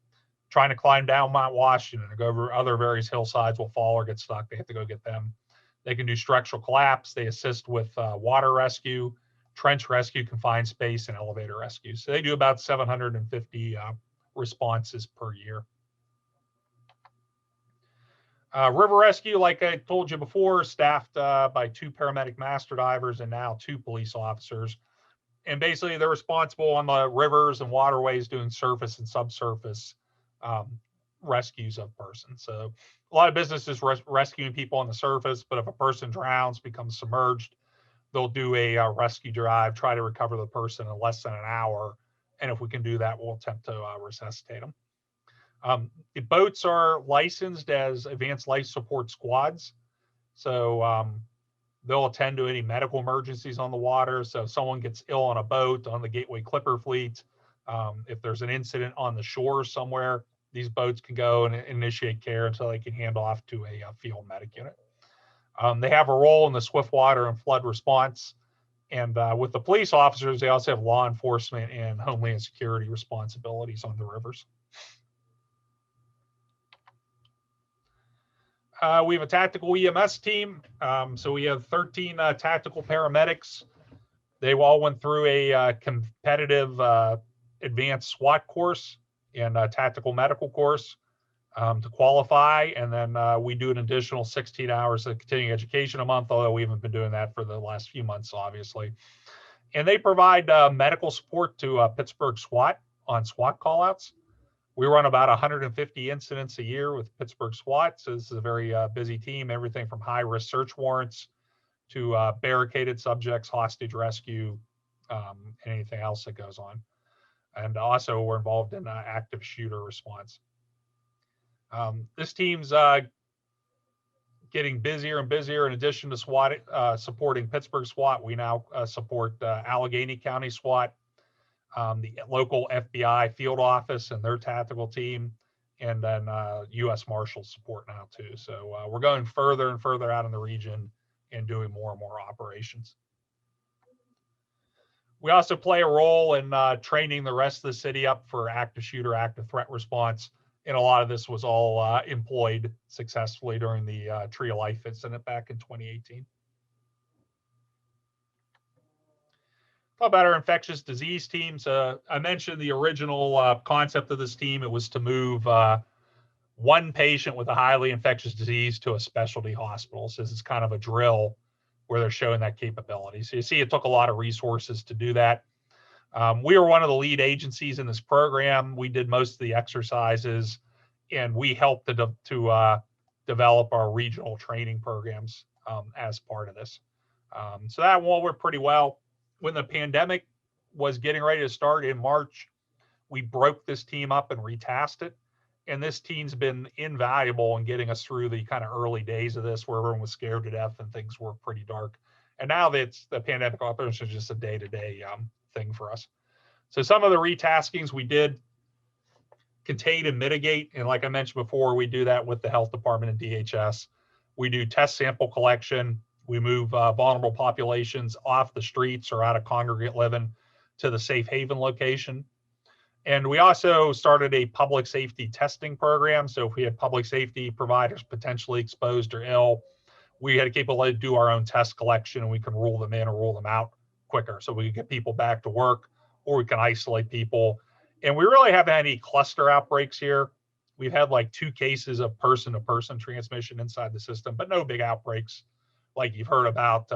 trying to climb down Mount Washington or go over other various hillsides, will fall or get stuck. They have to go get them. They can do structural collapse. They assist with water rescue, trench rescue, confined space, and elevator rescue. So they do about 750 responses per year. River rescue, like I told you before, staffed by 2 paramedic master divers and now 2 police officers. And basically they're responsible on the rivers and waterways doing surface and subsurface rescues of persons. So a lot of businesses rescuing people on the surface, but if a person drowns, becomes submerged, they'll do a rescue drive, try to recover the person in less than an hour. And if we can do that, we'll attempt to resuscitate them. The boats are licensed as advanced life support squads. So they'll attend to any medical emergencies on the water. So if someone gets ill on a boat, on the Gateway Clipper fleet, if there's an incident on the shore somewhere, these boats can go and initiate care until they can hand off to a field medic unit. They have a role in the swift water and flood response. And with the police officers, they also have law enforcement and homeland security responsibilities on the rivers. We have a tactical EMS team. So we have 13 tactical paramedics. They all went through a competitive advanced SWAT course and a tactical medical course to qualify. And then we do an additional 16 hours of continuing education a month, although we haven't been doing that for the last few months, obviously. And they provide medical support to Pittsburgh SWAT on SWAT callouts. We run about 150 incidents a year with Pittsburgh SWAT. So this is a very busy team, everything from high-risk search warrants to barricaded subjects, hostage rescue, and anything else that goes on. And also we're involved in active shooter response. This team's getting busier and busier. In addition to SWAT, supporting Pittsburgh SWAT, we now support Allegheny County SWAT, the local FBI field office and their tactical team, and then U.S. Marshals support now too. So we're going further and further out in the region and doing more and more operations. We also play a role in training the rest of the city up for active shooter, active threat response. And a lot of this was all employed successfully during the Tree of Life incident back in 2018. Talk about our infectious disease teams. I mentioned the original concept of this team. It was to move one patient with a highly infectious disease to a specialty hospital. So this is kind of a drill where they're showing that capability. So you see, it took a lot of resources to do that. We were one of the lead agencies in this program. We did most of the exercises, and we helped to develop our regional training programs as part of this. So that one went pretty well. When the pandemic was getting ready to start in March, we broke this team up and retasked it. And this team's been invaluable in getting us through the kind of early days of this, where everyone was scared to death and things were pretty dark. And now that the pandemic operation is just a day-to-day thing for us. So some of the retaskings we did, contain and mitigate. And like I mentioned before, we do that with the health department and DHS. We do test sample collection. We move vulnerable populations off the streets or out of congregate living to the safe haven location. And we also started a public safety testing program. So if we had public safety providers potentially exposed or ill, we had capability to do our own test collection, and we can rule them in or rule them out quicker. So we can get people back to work, or we can isolate people. And we really haven't had any cluster outbreaks here. We've had like 2 cases of person-to-person transmission inside the system, but no big outbreaks like you've heard about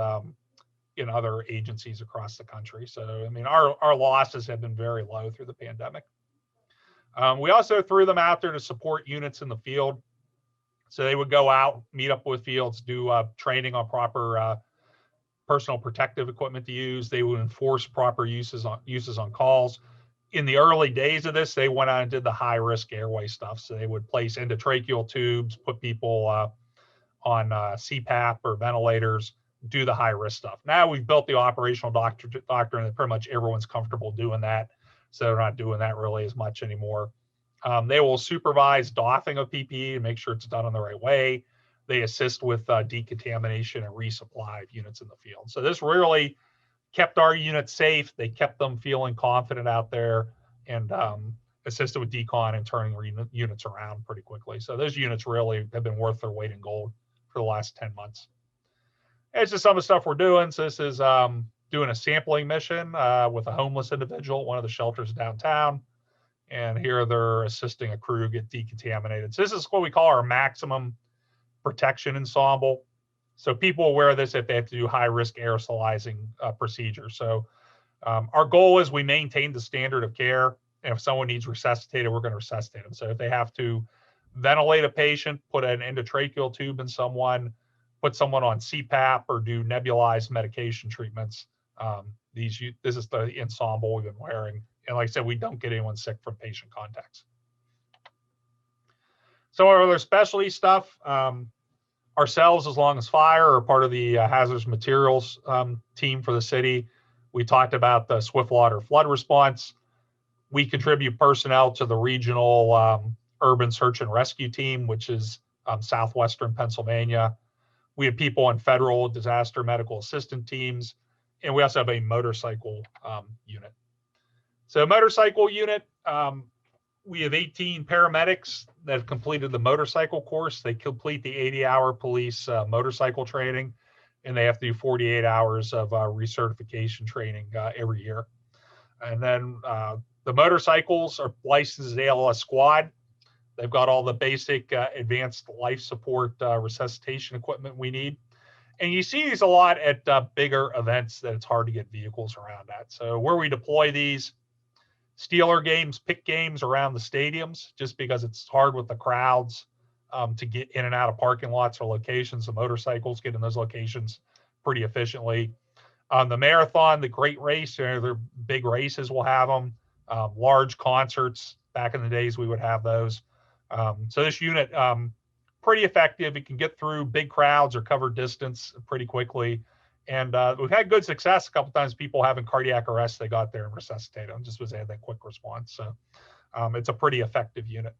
in other agencies across the country. So, I mean, our losses have been very low through the pandemic. We also threw them out there to support units in the field. So they would go out, meet up with fields, do training on proper personal protective equipment to use. They would enforce proper uses on calls. In the early days of this, they went out and did the high risk airway stuff. So they would place endotracheal tubes, put people on CPAP or ventilators, do the high risk stuff. Now we've built the operational doctrine that pretty much everyone's comfortable doing that. So they're not doing that really as much anymore. They will supervise doffing of PPE to make sure it's done in the right way. They assist with decontamination and resupply of units in the field. So this really kept our units safe. They kept them feeling confident out there, and assisted with decon and turning units around pretty quickly. So those units really have been worth their weight in gold for the last 10 months. It's just some of the stuff we're doing. So this is doing a sampling mission with a homeless individual at one of the shelters downtown. And here they're assisting a crew get decontaminated. So this is what we call our maximum protection ensemble. So people wear this if they have to do high risk aerosolizing procedures. So our goal is we maintain the standard of care. And if someone needs resuscitated, we're going to resuscitate them. So if they have to ventilate a patient, put an endotracheal tube in someone, put someone on CPAP, or do nebulized medication treatments, this is the ensemble we've been wearing. And like I said, we don't get anyone sick from patient contacts. So our other specialty stuff, ourselves, as long as fire, are part of the hazardous materials team for the city. We talked about the swift water flood response. We contribute personnel to the regional urban search and rescue team, which is southwestern Pennsylvania. We have people in federal disaster medical assistant teams, and we also have a motorcycle unit. So motorcycle unit, we have 18 paramedics that have completed the motorcycle course. They complete the 80-hour police motorcycle training, and they have to do 48 hours of recertification training every year. And then the motorcycles are licensed as ALS squad. They've got all the basic advanced life support resuscitation equipment we need. And you see these a lot at bigger events that it's hard to get vehicles around at. So where we deploy these, Steeler games, pick games around the stadiums, just because it's hard with the crowds to get in and out of parking lots or locations. The motorcycles get in those locations pretty efficiently. The marathon, the great race, they're big races, we'll have them. Large concerts, back in the days we would have those. So this unit, pretty effective. It can get through big crowds or cover distance pretty quickly. And we've had good success a couple times. People having cardiac arrest, they got there and resuscitated them, just because they had that quick response. So it's a pretty effective unit.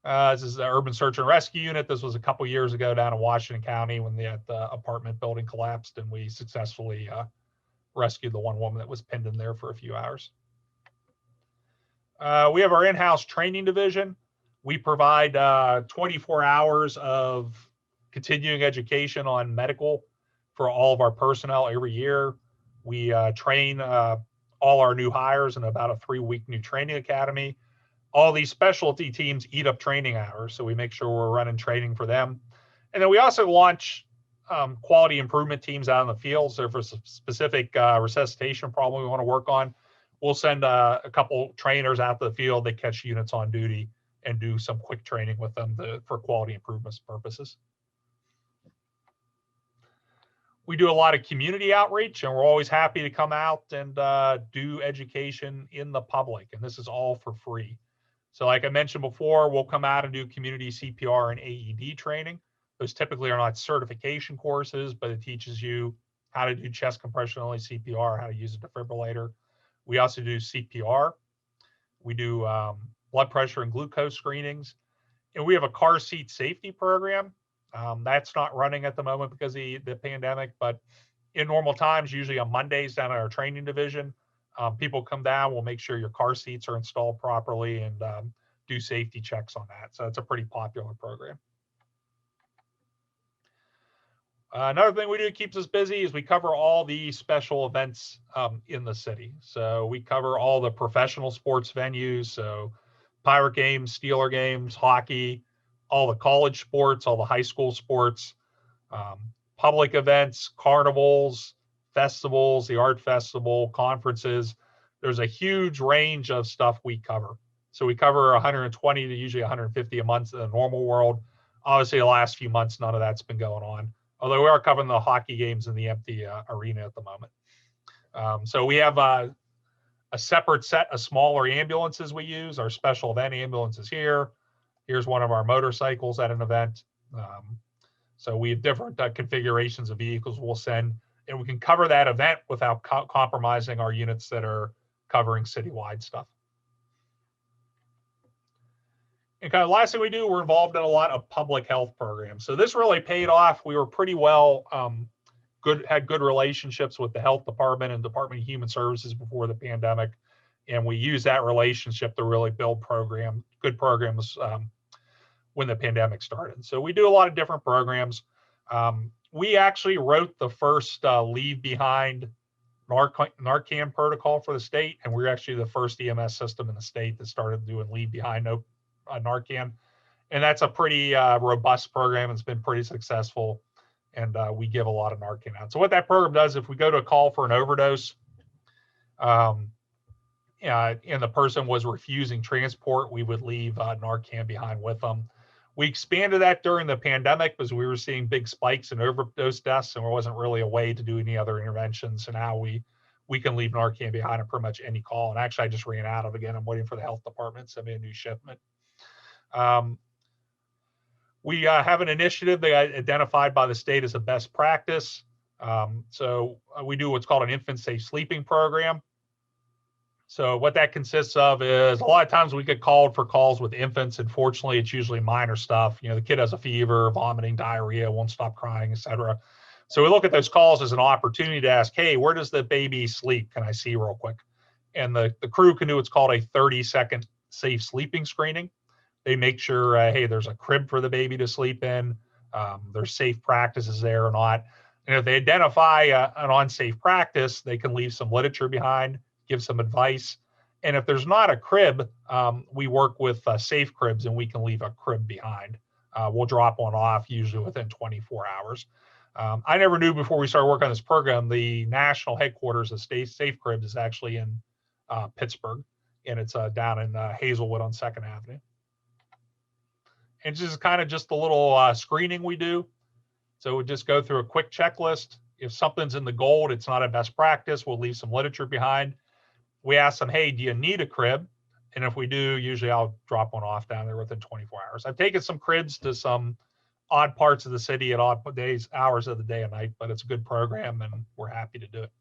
This is the urban search and rescue unit. This was a couple years ago down in Washington County when the apartment building collapsed, and we successfully rescued the one woman that was pinned in there for a few hours. We have our in-house training division. We provide 24 hours of continuing education on medical for all of our personnel every year. We train all our new hires in about a 3-week new training academy. All these specialty teams eat up training hours, so we make sure we're running training for them. And then we also launch quality improvement teams out in the field. So for a specific resuscitation problem we want to work on, we'll send a couple trainers out to the field. They catch units on duty and do some quick training with them for quality improvements purposes. We do a lot of community outreach, and we're always happy to come out and do education in the public. And this is all for free. So like I mentioned before, we'll come out and do community CPR and AED training. Those typically are not certification courses, but it teaches you how to do chest compression only CPR, how to use a defibrillator. We also do CPR. We do blood pressure and glucose screenings. And we have a car seat safety program. That's not running at the moment because of the pandemic, but in normal times, usually on Mondays down at our training division, people come down, we'll make sure your car seats are installed properly and do safety checks on that. So it's a pretty popular program. Another thing we do that keeps us busy is we cover all the special events in the city. So we cover all the professional sports venues. So Pirate games, Steeler games, hockey, all the college sports, all the high school sports, public events, carnivals, festivals, the art festival, conferences. There's a huge range of stuff we cover. So we cover 120 to usually 150 a month in the normal world. Obviously, the last few months, none of that's been going on. Although we are covering the hockey games in the empty arena at the moment. So we have a separate set of smaller ambulances we use. Our special event ambulances here. Here's one of our motorcycles at an event. So we have different configurations of vehicles we'll send, and we can cover that event without compromising our units that are covering citywide stuff. And kind of last thing we do, we're involved in a lot of public health programs. So this really paid off. We were pretty well had good relationships with the health department and Department of Human Services before the pandemic. And we used that relationship to really build good programs when the pandemic started. So we do a lot of different programs. We actually wrote the first leave behind Narcan protocol for the state. And we're actually the first EMS system in the state that started doing leave behind Narcan. And that's a pretty robust program. It's been pretty successful. And we give a lot of Narcan out. So what that program does, if we go to a call for an overdose, and the person was refusing transport, we would leave Narcan behind with them. We expanded that during the pandemic because we were seeing big spikes in overdose deaths, and there wasn't really a way to do any other interventions. So now we can leave Narcan behind on pretty much any call. And actually, I just ran out of again. I'm waiting for the health department to send me a new shipment. We have an initiative that got identified by the state as a best practice. So we do what's called an infant safe sleeping program. So what that consists of is a lot of times we get called for calls with infants. Unfortunately, it's usually minor stuff. You know, the kid has a fever, vomiting, diarrhea, won't stop crying, etc. So we look at those calls as an opportunity to ask, hey, where does the baby sleep? Can I see real quick? And the crew can do what's called a 30-second safe sleeping screening. They make sure, hey, there's a crib for the baby to sleep in. There's safe practices there or not. And if they identify an unsafe practice, they can leave some literature behind, give some advice. And if there's not a crib, we work with safe cribs and we can leave a crib behind. We'll drop one off usually within 24 hours. I never knew before we started working on this program, the national headquarters of Safe Cribs is actually in Pittsburgh, and it's down in Hazelwood on 2nd Avenue. And this is kind of just a little screening we do. So we just go through a quick checklist. If something's in the gold, it's not a best practice, we'll leave some literature behind. We ask them, hey, do you need a crib? And if we do, usually I'll drop one off down there within 24 hours. I've taken some cribs to some odd parts of the city at odd days, hours of the day and night, but it's a good program and we're happy to do it.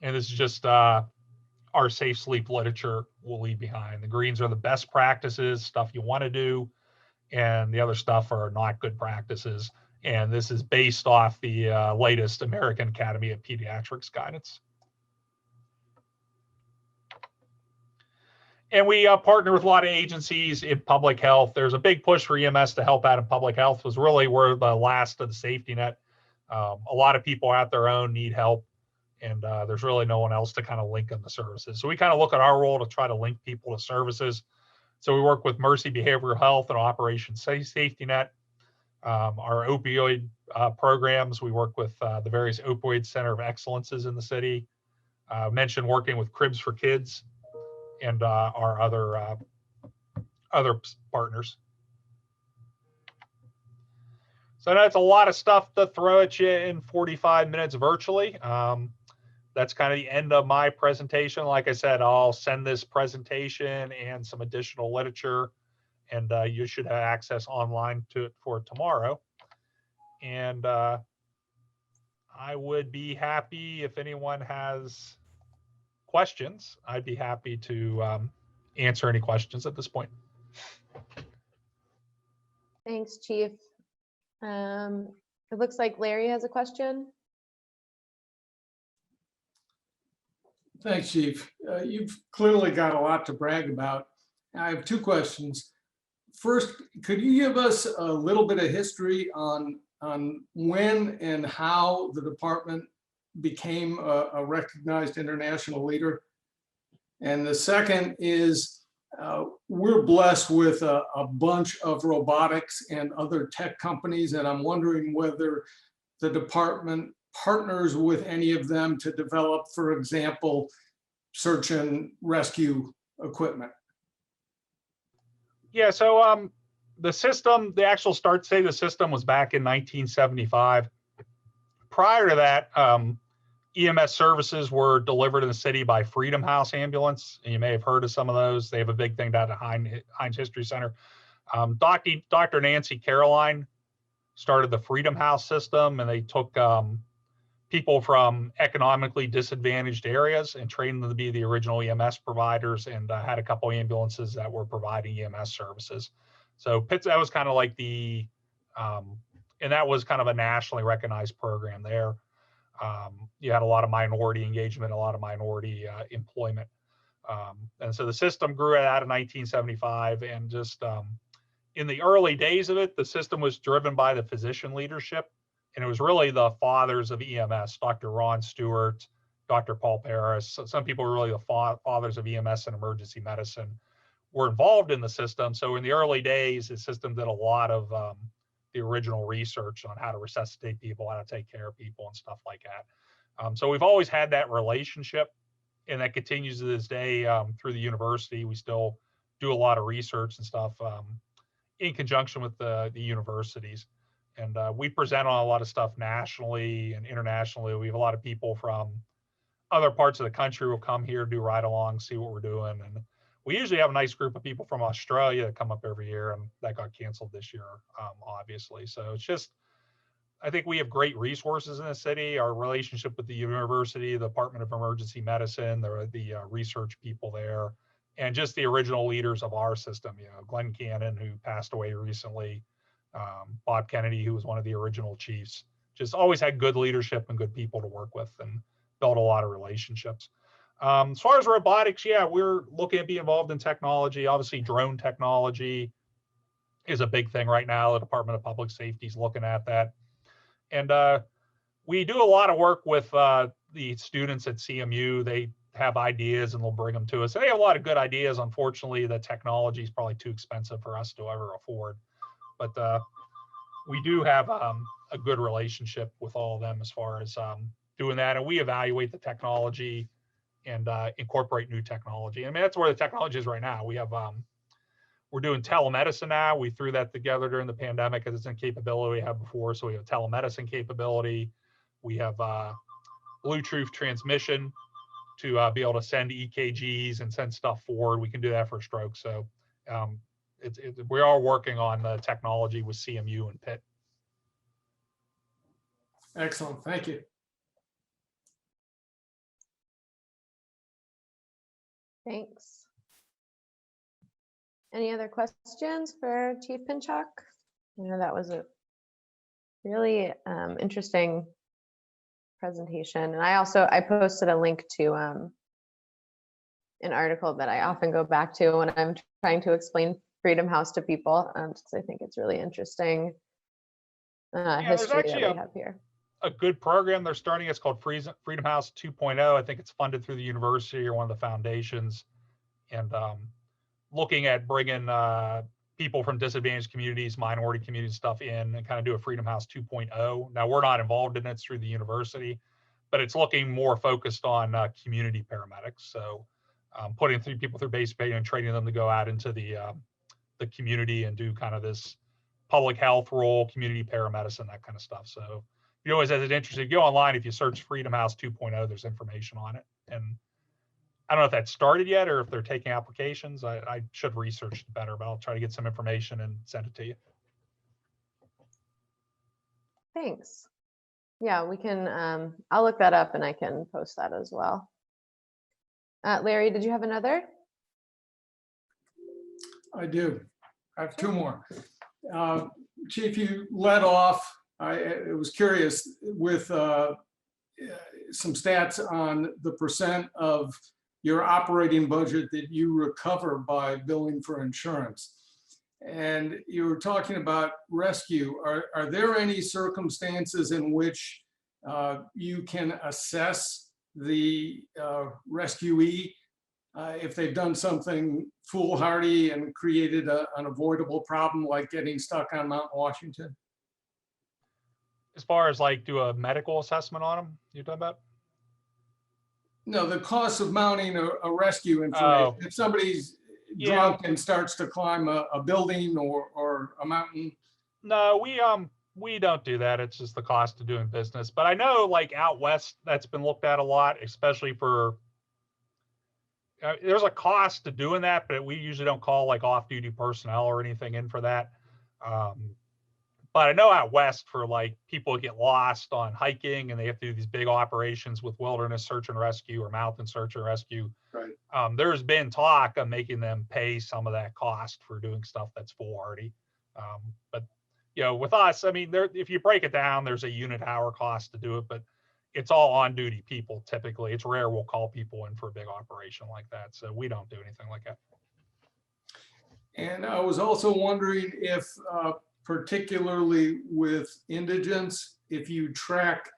And this is just our safe sleep literature we'll leave behind. The greens are the best practices, stuff you want to do, and the other stuff are not good practices. And this is based off the latest American Academy of Pediatrics guidance. And we partner with a lot of agencies in public health. There's a big push for EMS to help out in public health. It was really we're the last of the safety net. A lot of people out their own need help, and there's really no one else to kind of link them to services. So we kind of look at our role to try to link people to services. So we work with Mercy Behavioral Health and Operation Safety Net. Our opioid programs, we work with the various opioid center of excellences in the city. Mentioned working with Cribs for Kids and our other partners. So that's a lot of stuff to throw at you in 45 minutes virtually. That's kind of the end of my presentation. Like I said, I'll send this presentation and some additional literature, and you should have access online to it for tomorrow. And I would be happy if anyone has questions, I'd be happy to answer any questions at this point.
Thanks, Chief. It looks like Larry has a question.
Thanks, Chief. You've clearly got a lot to brag about. I have two questions. First, could you give us a little bit of history on when and how the department became a recognized international leader? And the second is, we're blessed with a bunch of robotics and other tech companies, and I'm wondering whether the department partners with any of them to develop, for example, search and rescue equipment.
Yeah, so the system, the actual start say the system was back in 1975. Prior to that, EMS services were delivered in the city by Freedom House Ambulance, and you may have heard of some of those. They have a big thing down at Heinz History Center. Dr. Nancy Caroline started the Freedom House system, and they took people from economically disadvantaged areas and trained them to be the original EMS providers, and had a couple ambulances that were providing EMS services. So that was kind of like the, and that was kind of a nationally recognized program there. You had a lot of minority engagement, a lot of minority employment. And so the system grew out of 1975, and just in the early days of it, the system was driven by the physician leadership. And it was really the fathers of EMS, Dr. Ron Stewart, Dr. Paul Paris. So some people were really the fathers of EMS and emergency medicine were involved in the system. So in the early days, the system did a lot of the original research on how to resuscitate people, how to take care of people and stuff like that. So we've always had that relationship, and that continues to this day through the university. We still do a lot of research and stuff in conjunction with the universities. And we present on a lot of stuff nationally and internationally. We have a lot of people from other parts of the country who will come here, do ride along, see what we're doing. And we usually have a nice group of people from Australia that come up every year, and that got canceled this year, obviously. So it's just, I think we have great resources in the city. Our relationship with the university, the Department of Emergency Medicine, the research people there, and just the original leaders of our system, you know, Glenn Cannon, who passed away recently, Bob Kennedy, who was one of the original chiefs, just always had good leadership and good people to work with and built a lot of relationships. As far as robotics, yeah, we're looking at being involved in technology. Obviously, drone technology is a big thing right now. The Department of Public Safety is looking at that. And we do a lot of work with the students at CMU. They have ideas and they'll bring them to us. They have a lot of good ideas. Unfortunately, the technology is probably too expensive for us to ever afford. But we do have a good relationship with all of them as far as doing that. And we evaluate the technology and incorporate new technology. I mean, that's where the technology is right now. We have, we're doing telemedicine now. We threw that together during the pandemic as it's a capability we had before. So we have telemedicine capability. We have Bluetooth transmission to be able to send EKGs and send stuff forward. We can do that for stroke. So we are working on the technology with CMU and Pitt.
Excellent, thank you.
Thanks. Any other questions for Chief Pinchuk? I know that was a really interesting presentation. And I posted a link to an article that I often go back to when I'm trying to explain Freedom House to people, because I think it's really interesting history that we have here.
A good program they're starting. It's called Freedom House 2.0. I think it's funded through the university or one of the foundations, and looking at bringing people from disadvantaged communities, minority community stuff in, and kind of do a Freedom House 2.0. Now we're not involved in it, it's through the university, but it's looking more focused on community paramedics. So putting people through basic training and training them to go out into the community and do kind of this public health role, community paramedicine, that kind of stuff. So if you always have it interested, go online. If you search Freedom House 2.0, there's information on it. And I don't know if that started yet or if they're taking applications. I should research it better, but I'll try to get some information and send it to you.
Thanks. Yeah, we can, I'll look that up and I can post that as well. Larry, did you have another?
I do. I have two more. Chief, you led off. I was curious with some stats on the percent of your operating budget that you recover by billing for insurance. And you were talking about rescue. Are there any circumstances in which you can assess the rescuee if they've done something foolhardy and created an avoidable problem like getting stuck on Mount Washington?
As far as like do a medical assessment on them, you're talking about?
No, the cost of mounting a rescue information. If somebody's drunk and starts to climb a building or a mountain.
No, we don't do that. It's just the cost of doing business. But I know like out west, that's been looked at a lot, especially for, there's a cost to doing that, but we usually don't call like off-duty personnel or anything in for that. But I know out west for like people get lost on hiking and they have to do these big operations with wilderness search and rescue or mountain search and rescue.
Right.
There's been talk of making them pay some of that cost for doing stuff that's foolhardy. But you know, with us, I mean, if you break it down, there's a unit hour cost to do it, but it's all on duty people. Typically, it's rare we'll call people in for a big operation like that. So we don't do anything like that.
And I was also wondering if, particularly with indigents, if you track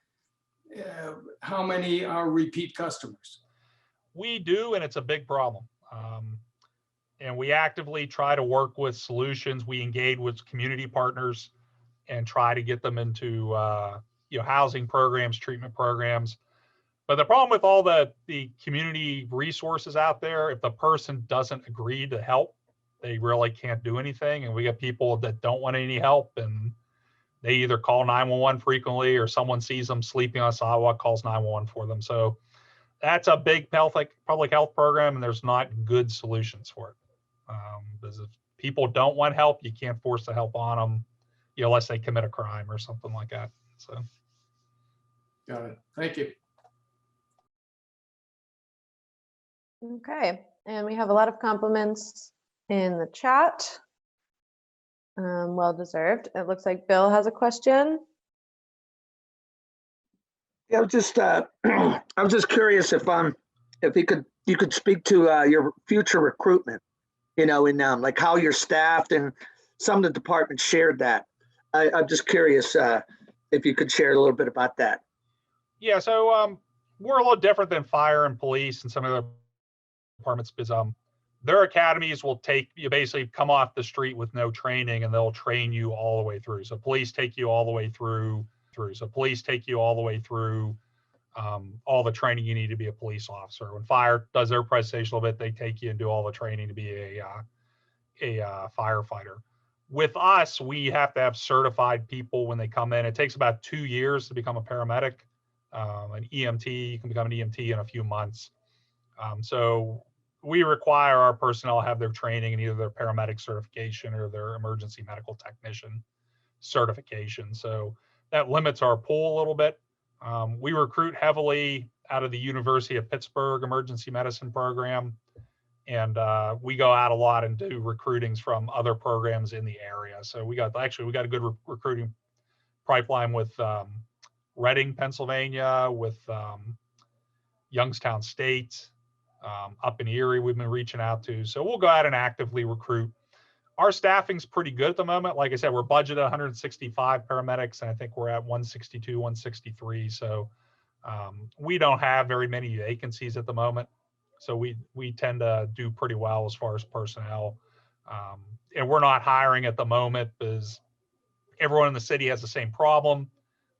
how many are repeat customers.
We do, and it's a big problem. And we actively try to work with solutions. We engage with community partners and try to get them into housing programs, treatment programs. But the problem with all the community resources out there, if the person doesn't agree to help, they really can't do anything. And we get people that don't want any help, and they either call 911 frequently or someone sees them sleeping on a sidewalk, calls 911 for them. So that's a big public health program, and there's not good solutions for it. Because if people don't want help, you can't force the help on them, unless they commit a crime or something like that. So.
Got it. Thank you.
Okay, and we have a lot of compliments in the chat. Well deserved. It looks like Bill has a question.
Yeah, I was just curious if you could speak to your future recruitment, in like how you're staffed, and some of the departments shared that. I'm just curious if you could share a little bit about that.
Yeah, so we're a little different than fire and police and some of the departments, because their academies will take you, basically come off the street with no training, and they'll train you all the way through. So police take you all the way through. All the training you need to be a police officer. When fire does their presentation a little bit, they take you and do all the training to be a firefighter. With us, we have to have certified people when they come in. It takes about 2 years to become a paramedic. An EMT, you can become an EMT in a few months. So we require our personnel have their training in either their paramedic certification or their emergency medical technician certification. So that limits our pool a little bit. We recruit heavily out of the University of Pittsburgh emergency medicine program. And we go out a lot and do recruitings from other programs in the area. So we got a good recruiting pipeline with Reading, Pennsylvania, with Youngstown State, up in Erie we've been reaching out to. So we'll go out and actively recruit. Our staffing's pretty good at the moment. Like I said, we're budgeted 165 paramedics, and I think we're at 162, 163. So we don't have very many vacancies at the moment. So we tend to do pretty well as far as personnel. And we're not hiring at the moment because everyone in the city has the same problem.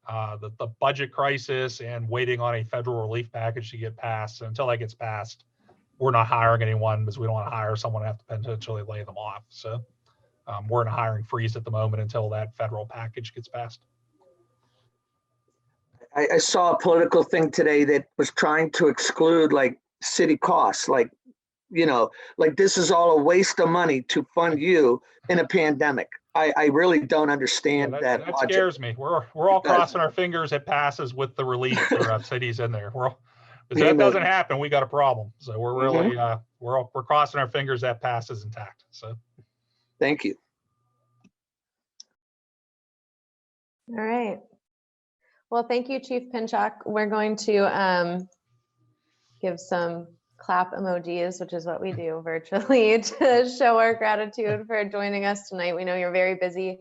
The budget crisis and waiting on a federal relief package to get passed. So until that gets passed, we're not hiring anyone because we don't want to hire someone and have to potentially lay them off. So we're in a hiring freeze at the moment until that federal package gets passed.
I saw a political thing today that was trying to exclude like city costs, like this is all a waste of money to fund you in a pandemic. I really don't understand that.
That scares me. We're all crossing our fingers it passes with the relief for cities in there. If that
Amen.
doesn't happen, we got a problem. So we're really, we're crossing our fingers that passes intact. So.
Thank you.
All right. Well, thank you, Chief Pinchuk. We're going to give some clap emojis, which is what we do virtually, to show our gratitude for joining us tonight. We know you're very busy.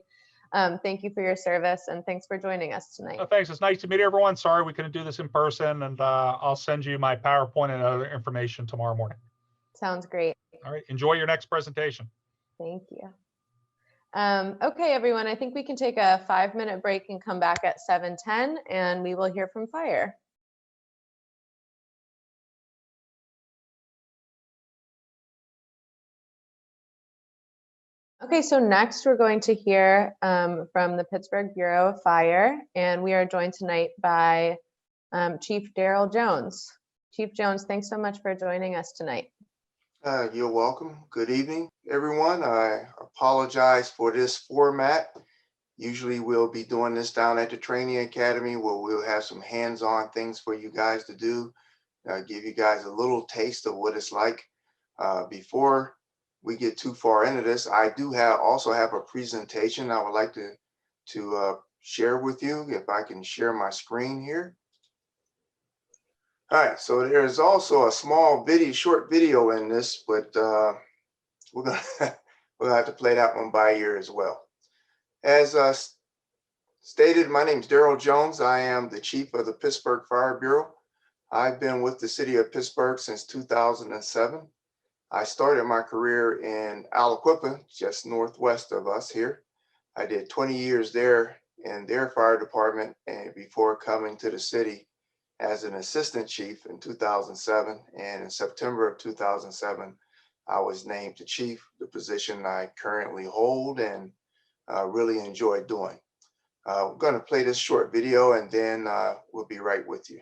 Thank you for your service, and thanks for joining us tonight.
Oh, thanks. It's nice to meet everyone. Sorry we couldn't do this in person, and I'll send you my PowerPoint and other information tomorrow morning.
Sounds great.
All right. Enjoy your next presentation.
Thank you. Okay, everyone, I think we can take a 5-minute break and come back at 7:10, and we will hear from fire. Okay, so next we're going to hear from the Pittsburgh Bureau of Fire, and we are joined tonight by Chief Daryl Jones. Chief Jones, thanks so much for joining us tonight.
You're welcome. Good evening, everyone. I apologize for this format. Usually we'll be doing this down at the training academy where we'll have some hands-on things for you guys to do, give you guys a little taste of what it's like. Before we get too far into this, I do also have a presentation I would like to share with you, if I can share my screen here. All right, so there's also a small short video in this, but we're gonna have to play that one by ear as well. As stated, my name is Daryl Jones. I am the chief of the Pittsburgh Fire Bureau. I've been with the city of Pittsburgh since 2007. I started my career in Aliquippa, just northwest of us here. I did 20 years there in their fire department, and before coming to the city as an assistant chief in 2007. And in September of 2007, I was named the chief, the position I currently hold and really enjoy doing. We're going to play this short video, and then we'll be right with you.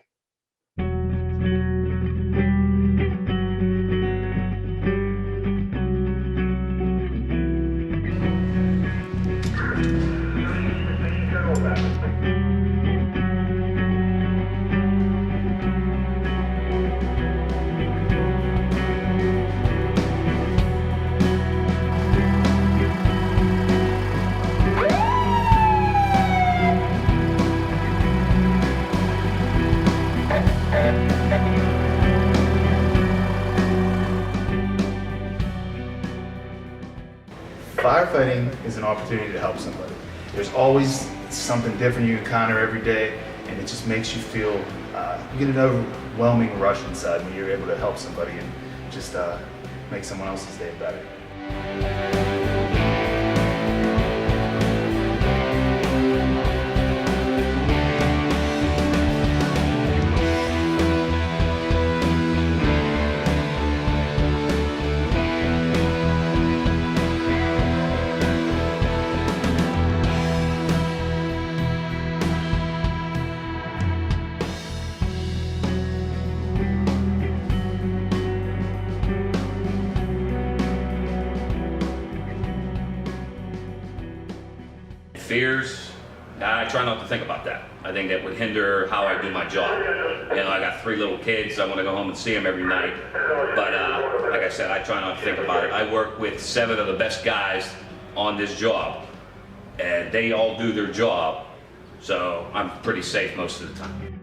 Firefighting is an opportunity to help somebody. There's always something different you encounter every day, and it just makes you feel, you get an overwhelming rush inside when you're able to help somebody and just make someone else's day better.
Fears, I try not to think about that. I think that would hinder how I do my job. You know, I got 3 little kids. I want to go home and see them every night. But like I said, I try not to think about it. I work with 7 of the best guys on this job, and they all do their job. So I'm pretty safe most of the time.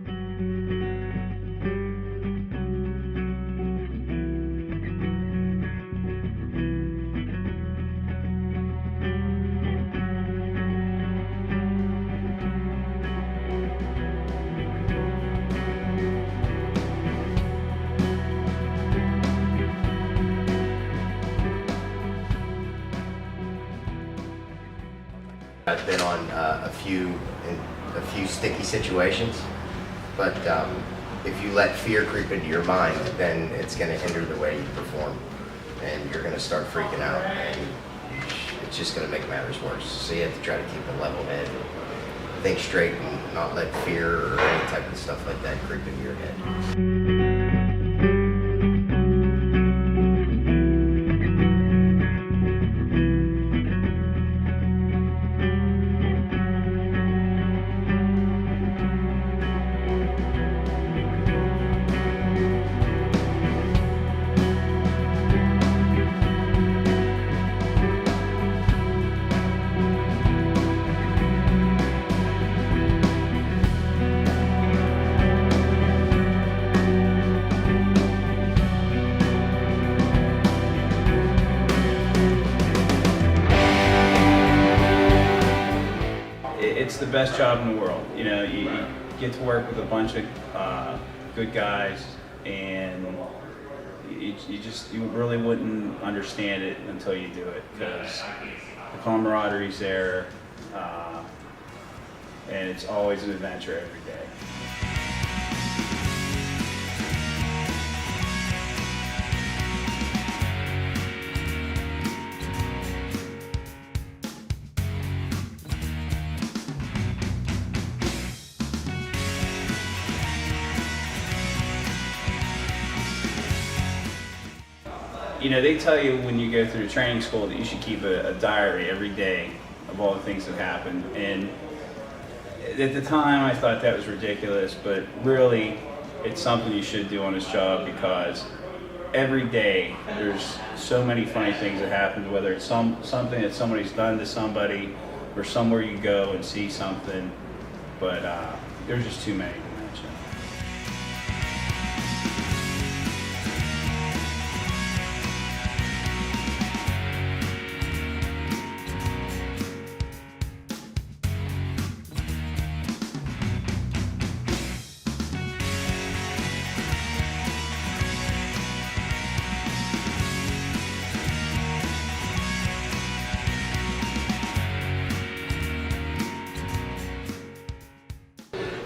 I've been on a few sticky situations, but if you let fear creep into your mind, then it's going to hinder the way you perform, and you're going to start freaking out, and it's just going to make matters worse. So you have to try to keep a level head, think straight, and not let fear or any type of stuff like that creep into your head.
the best job in the world. You know, you get to work with a bunch of good guys, and you really wouldn't understand it until you do it, because the camaraderie's there, and it's always an adventure every day. You know, they tell you when you go through training school that you should keep a diary every day of all the things that happened. And at the time I thought that was ridiculous, but really it's something you should do on this job, because every day there's so many funny things that happen, whether it's something that somebody's done to somebody or somewhere you go and see something, but there's just too many to mention.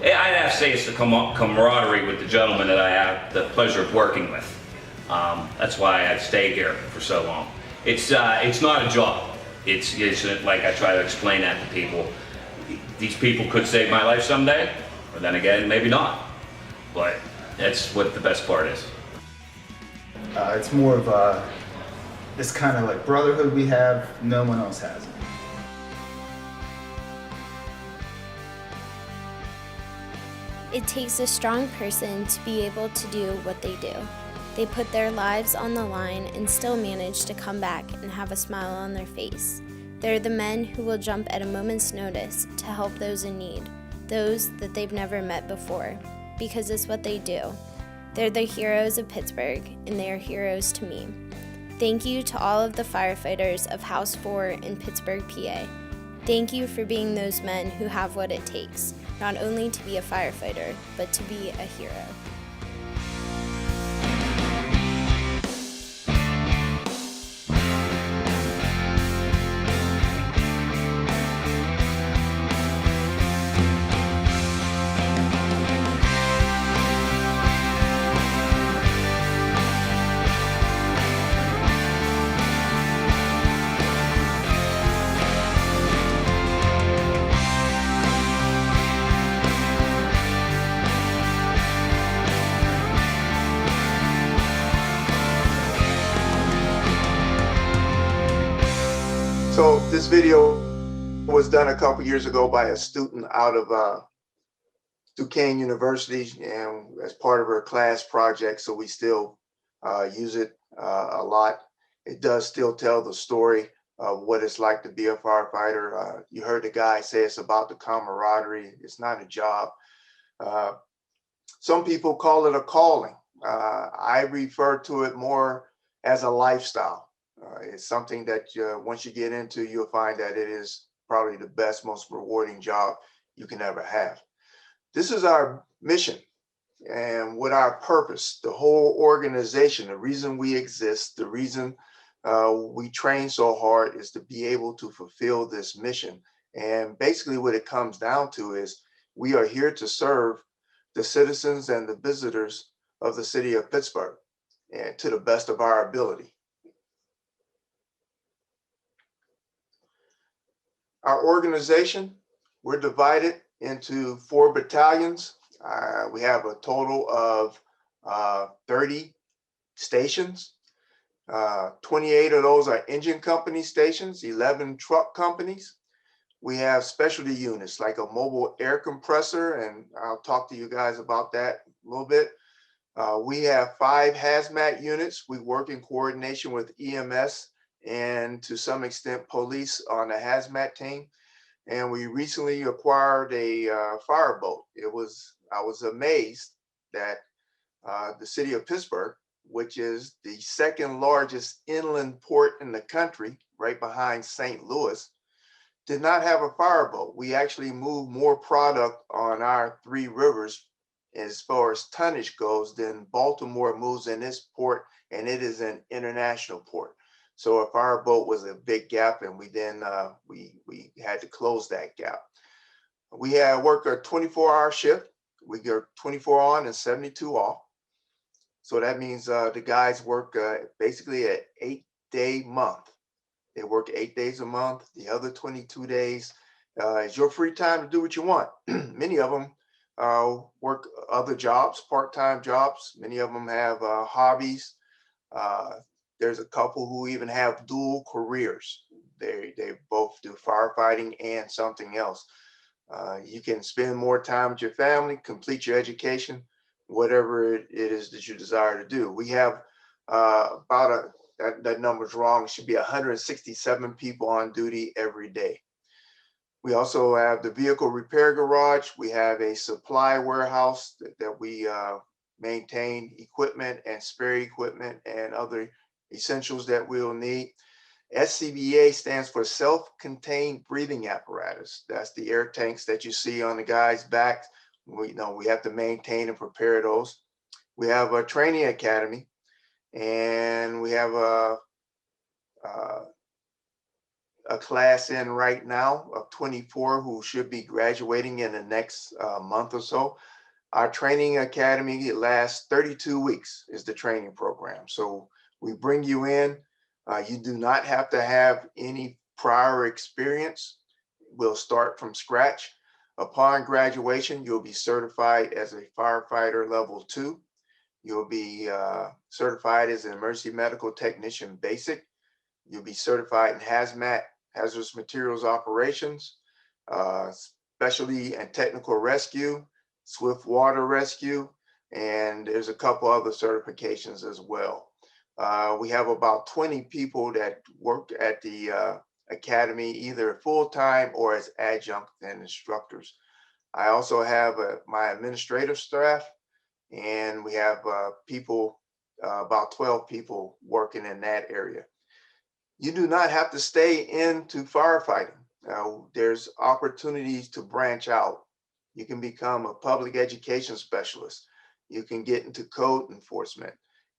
I'd have to say it's the camaraderie with the gentlemen that I have the pleasure of working with. That's why I've stayed here for so long. It's not a job. It's like I try to explain that to people. These people could save my life someday, or then again, maybe not. But that's what the best part is.
It's more of this kind of like brotherhood we have, no one else has it.
It takes a strong person to be able to do what they do. They put their lives on the line and still manage to come back and have a smile on their face. They're the men who will jump at a moment's notice to help those in need, those that they've never met before, because it's what they do. They're the heroes of Pittsburgh, and they are heroes to me. Thank you to all of the firefighters of House 4 in Pittsburgh, PA. Thank you for being those men who have what it takes, not only to be a firefighter, but to be a hero.
So this video was done a couple years ago by a student out of Duquesne University, and as part of her class project, so we still use it a lot. It does still tell the story of what it's like to be a firefighter. You heard the guy say it's about the camaraderie. It's not a job. Some people call it a calling. I refer to it more as a lifestyle. It's something that once you get into, you'll find that it is probably the best, most rewarding job you can ever have. This is our mission, and with our purpose, the whole organization, the reason we exist, the reason we train so hard is to be able to fulfill this mission. And basically what it comes down to is we are here to serve the citizens and the visitors of the city of Pittsburgh, and to the best of our ability. Our organization, we're divided into 4 battalions. We have a total of 30 stations. 28 of those are engine company stations, 11 truck companies. We have specialty units like a mobile air compressor, and I'll talk to you guys about that a little bit. We have 5 hazmat units. We work in coordination with EMS and to some extent police on the hazmat team. And we recently acquired a fireboat. I was amazed that the city of Pittsburgh, which is the 2nd largest inland port in the country, right behind St. Louis, did not have a fireboat. We actually moved more product on our 3 rivers as far as tonnage goes than Baltimore moves in this port, and it is an international port. So a fireboat was a big gap, and we then we had to close that gap. We had work a 24-hour shift. We go 24 on and 72 off. So that means the guys work basically an 8-day month. They work 8 days a month. The other 22 days is your free time to do what you want. Many of them work other jobs, part-time jobs. Many of them have hobbies. There's a couple who even have dual careers. They both do firefighting and something else. You can spend more time with your family, complete your education, whatever it is that you desire to do. We have that number's wrong. It should be 167 people on duty every day. We also have the vehicle repair garage. We have a supply warehouse that we maintain equipment and spare equipment and other essentials that we'll need. SCBA stands for self-contained breathing apparatus. That's the air tanks that you see on the guys' backs. We have to maintain and prepare those. We have a training academy, and we have a class in right now of 24 who should be graduating in the next month or so. Our training academy, it lasts 32 weeks is the training program. So we bring you in. You do not have to have any prior experience. We'll start from scratch. Upon graduation, you'll be certified as a firefighter level 2. You'll be certified as an emergency medical technician basic. You'll be certified in hazmat, hazardous materials operations, specialty and technical rescue, swift water rescue, and there's a couple other certifications as well. We have about 20 people that work at the academy, either full-time or as adjunct and instructors. I also have my administrative staff, and we have people, about 12 people working in that area. You do not have to stay into firefighting. There's opportunities to branch out. You can become a public education specialist. You can get into code enforcement.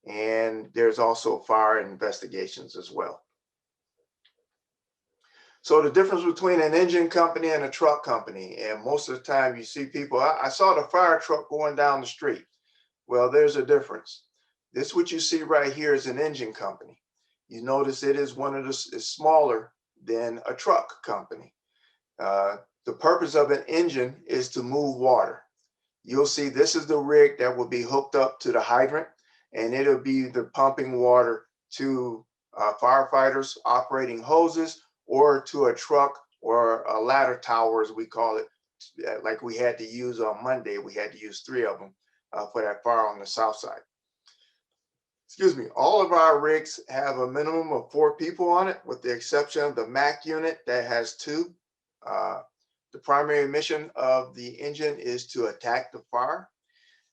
And there's also fire investigations as well. So the difference between an engine company and a truck company, and most of the time you see people, I saw the fire truck going down the street. Well, there's a difference. This, what you see right here, is an engine company. You notice it is is smaller than a truck company. The purpose of an engine is to move water. You'll see this is the rig that will be hooked up to the hydrant, and it'll be the pumping water to firefighters operating hoses, or to a truck or a ladder tower, as we call it, like we had to use on Monday. We had to use 3 of them for that fire on the south side. Excuse me. All of our rigs have a minimum of 4 people on it, with the exception of the MAC unit that has 2. The primary mission of the engine is to attack the fire.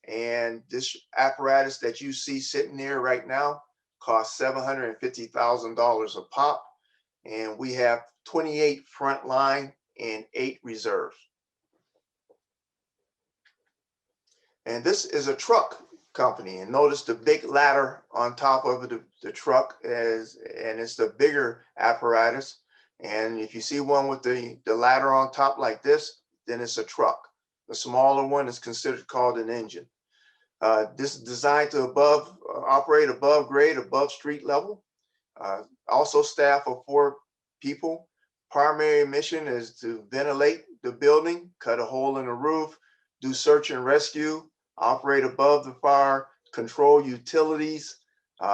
And this apparatus that you see sitting there right now costs $750,000 a pop. And we have 28 frontline and 8 reserves. And this is a truck company. And notice the big ladder on top of the truck and it's the bigger apparatus. And if you see one with the ladder on top like this, then it's a truck. The smaller one is considered called an engine. This is designed to operate above grade, above street level. Also staff of 4 people. Primary mission is to ventilate the building, cut a hole in the roof, do search and rescue, operate above the fire, control utilities,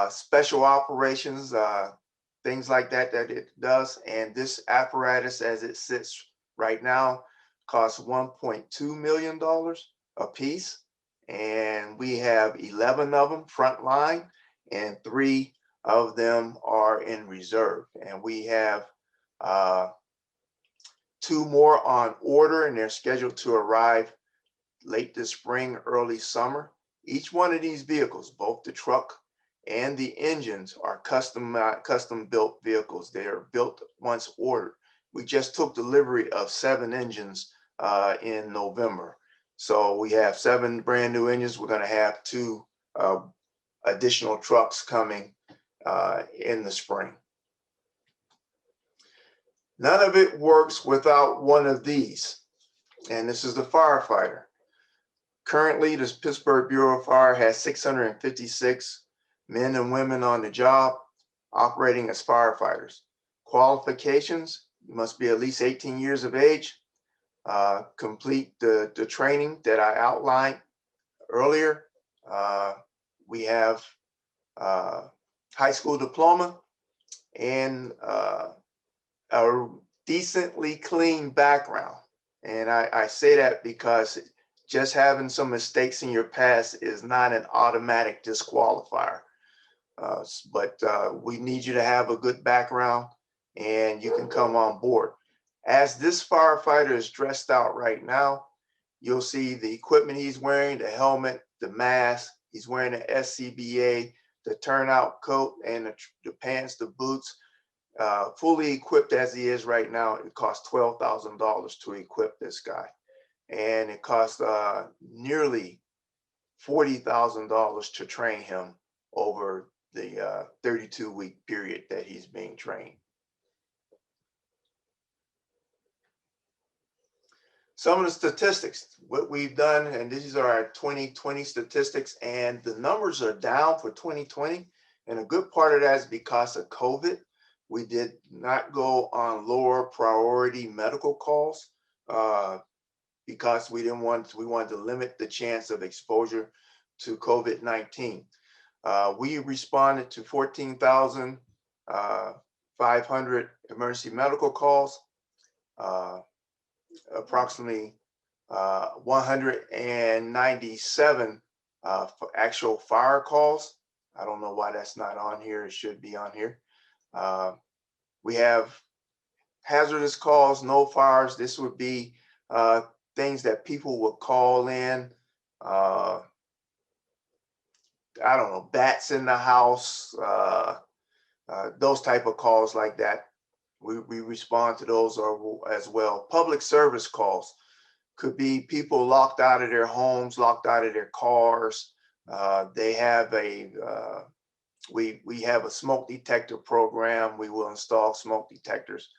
special operations, things like that it does. And this apparatus, as it sits right now, costs $1.2 million a piece. And we have 11 of them frontline, and 3 of them are in reserve. And we have 2 more on order, and they're scheduled to arrive late this spring, early summer. Each one of these vehicles, both the truck and the engines, are custom built vehicles. They are built once ordered. we just took delivery of 7 engines in November. So we have 7 brand new engines. We're going to have 2 additional trucks coming in the spring. None of it works without one of these, and this is the firefighter. Currently, the Pittsburgh Bureau of Fire has 656 men and women on the job operating as firefighters. Qualifications: you must be at least 18 years of age, complete the training that I outlined earlier. We have high school diploma and a decently clean background. And I say that because just having some mistakes in your past is not an automatic disqualifier. But we need you to have a good background and you can come on board. As this firefighter is dressed out right now, you'll see the equipment he's wearing, the helmet, the mask. He's wearing the SCBA, the turnout coat, and the pants, the boots. Fully equipped as he is right now, it costs $12,000 to equip this guy. And it costs nearly $40,000 to train him over the 32-week period that he's being trained. Some of the statistics, what we've done, and these are our 2020 statistics, and the numbers are down for 2020. And a good part of that is because of COVID. We did not go on lower priority medical calls because we wanted to limit the chance of exposure to COVID-19. We responded to 14,500 emergency medical calls, approximately 197 actual fire calls. I don't know why that's not on here. It should be on here. We have hazardous calls, no fires. This would be things that people would call in. I don't know, bats in the house, those type of calls like that. We respond to those as well. Public service calls could be people locked out of their homes, locked out of their cars. They have we have a smoke detector program. We will install smoke detectors.